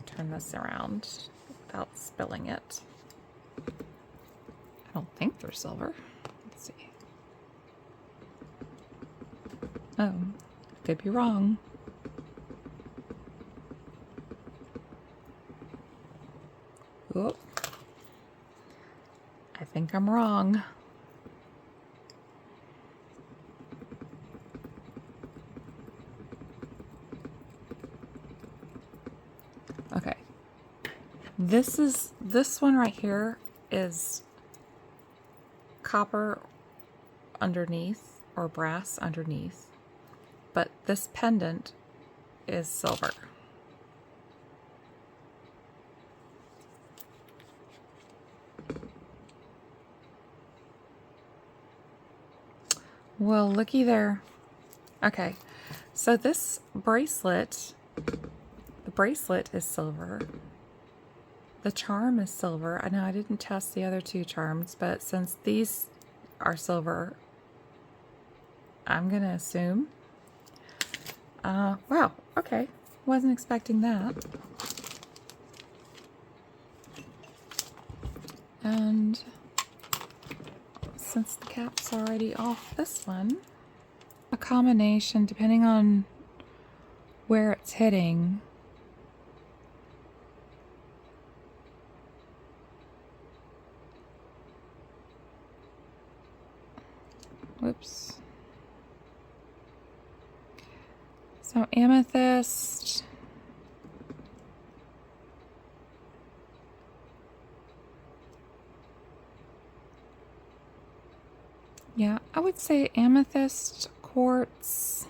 Turn this around without spilling it. I don't think they're silver. Let's see. Oh, could be wrong. Oop. I think I'm wrong. Okay. This one right here is copper underneath or brass underneath, but this pendant is silver. Well, looky there. Okay, so this bracelet, the bracelet is silver. The charm is silver. I know I didn't test the other two charms, but since these are silver, I'm gonna assume. Wow, okay. Wasn't expecting that. And since the cap's already off this one, a combination, depending on where it's hitting, whoops. So amethyst, yeah, I would say amethyst, quartz.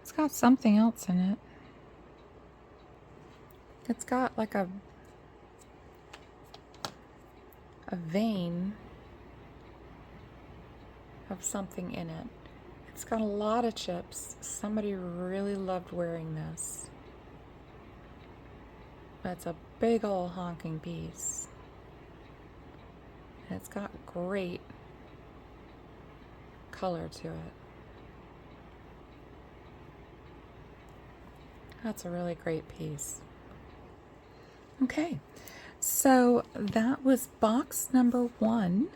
It's got something else in it. It's got like a vein of something in it. It's got a lot of chips. Somebody really loved wearing this. That's a big old honking piece. And it's got great color to it. That's a really great piece. Okay, so that was box number 1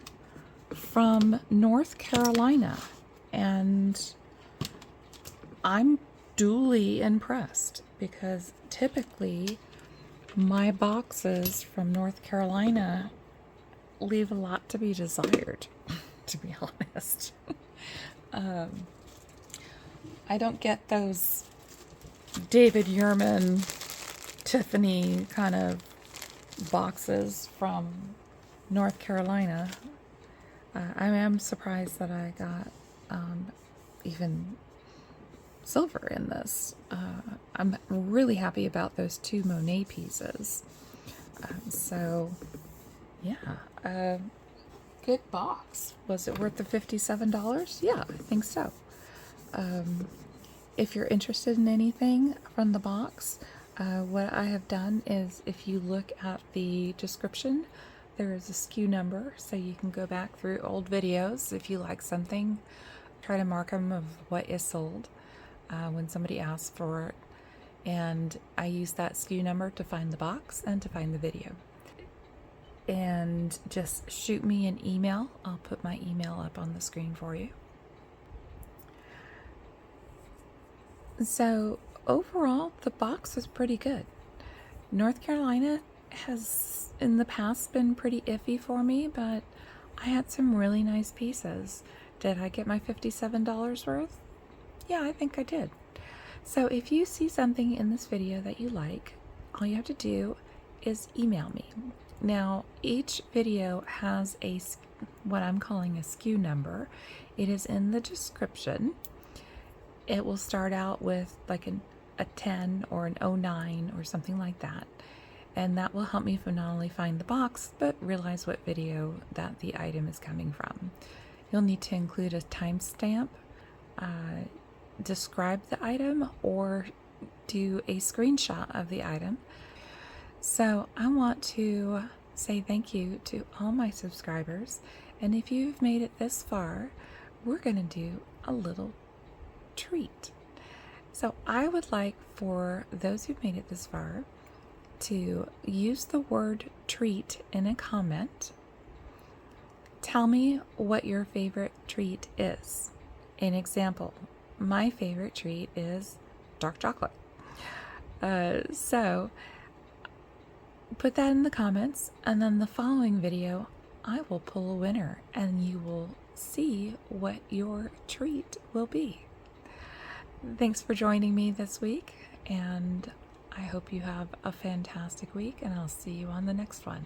from North Carolina, and I'm duly impressed because typically my boxes from North Carolina leave a lot to be desired, to be honest. I don't get those David Yurman, Tiffany kind of boxes from North Carolina. I am surprised that I got even silver in this. I'm really happy about those 2 Monet pieces. So, yeah, good box. Was it worth the $57? Yeah, I think so. If you're interested in anything from the box, what I have done is, if you look at the description, there is a SKU number, so you can go back through old videos if you like something. Try to mark them of what is sold when somebody asks for it. And I use that SKU number to find the box and to find the video. And just shoot me an email. I'll put my email up on the screen for you. So overall, the box is pretty good. North Carolina has in the past been pretty iffy for me, but I had some really nice pieces. Did I get my $57 worth? Yeah, I think I did. So if you see something in this video that you like, all you have to do is email me. Now, each video has what I'm calling a SKU number. It is in the description. It will start out with like a 10 or an 09 or something like that. And that will help me not only find the box, but realize what video that the item is coming from. You'll need to include a timestamp, describe the item, or do a screenshot of the item. So I want to say thank you to all my subscribers. And if you've made it this far, we're going to do a little treat. So I would like for those who've made it this far to use the word treat in a comment. Tell me what your favorite treat is. An example, my favorite treat is dark chocolate. So put that in the comments, and then the following video I will pull a winner and you will see what your treat will be. Thanks for joining me this week, and I hope you have a fantastic week, and I'll see you on the next one.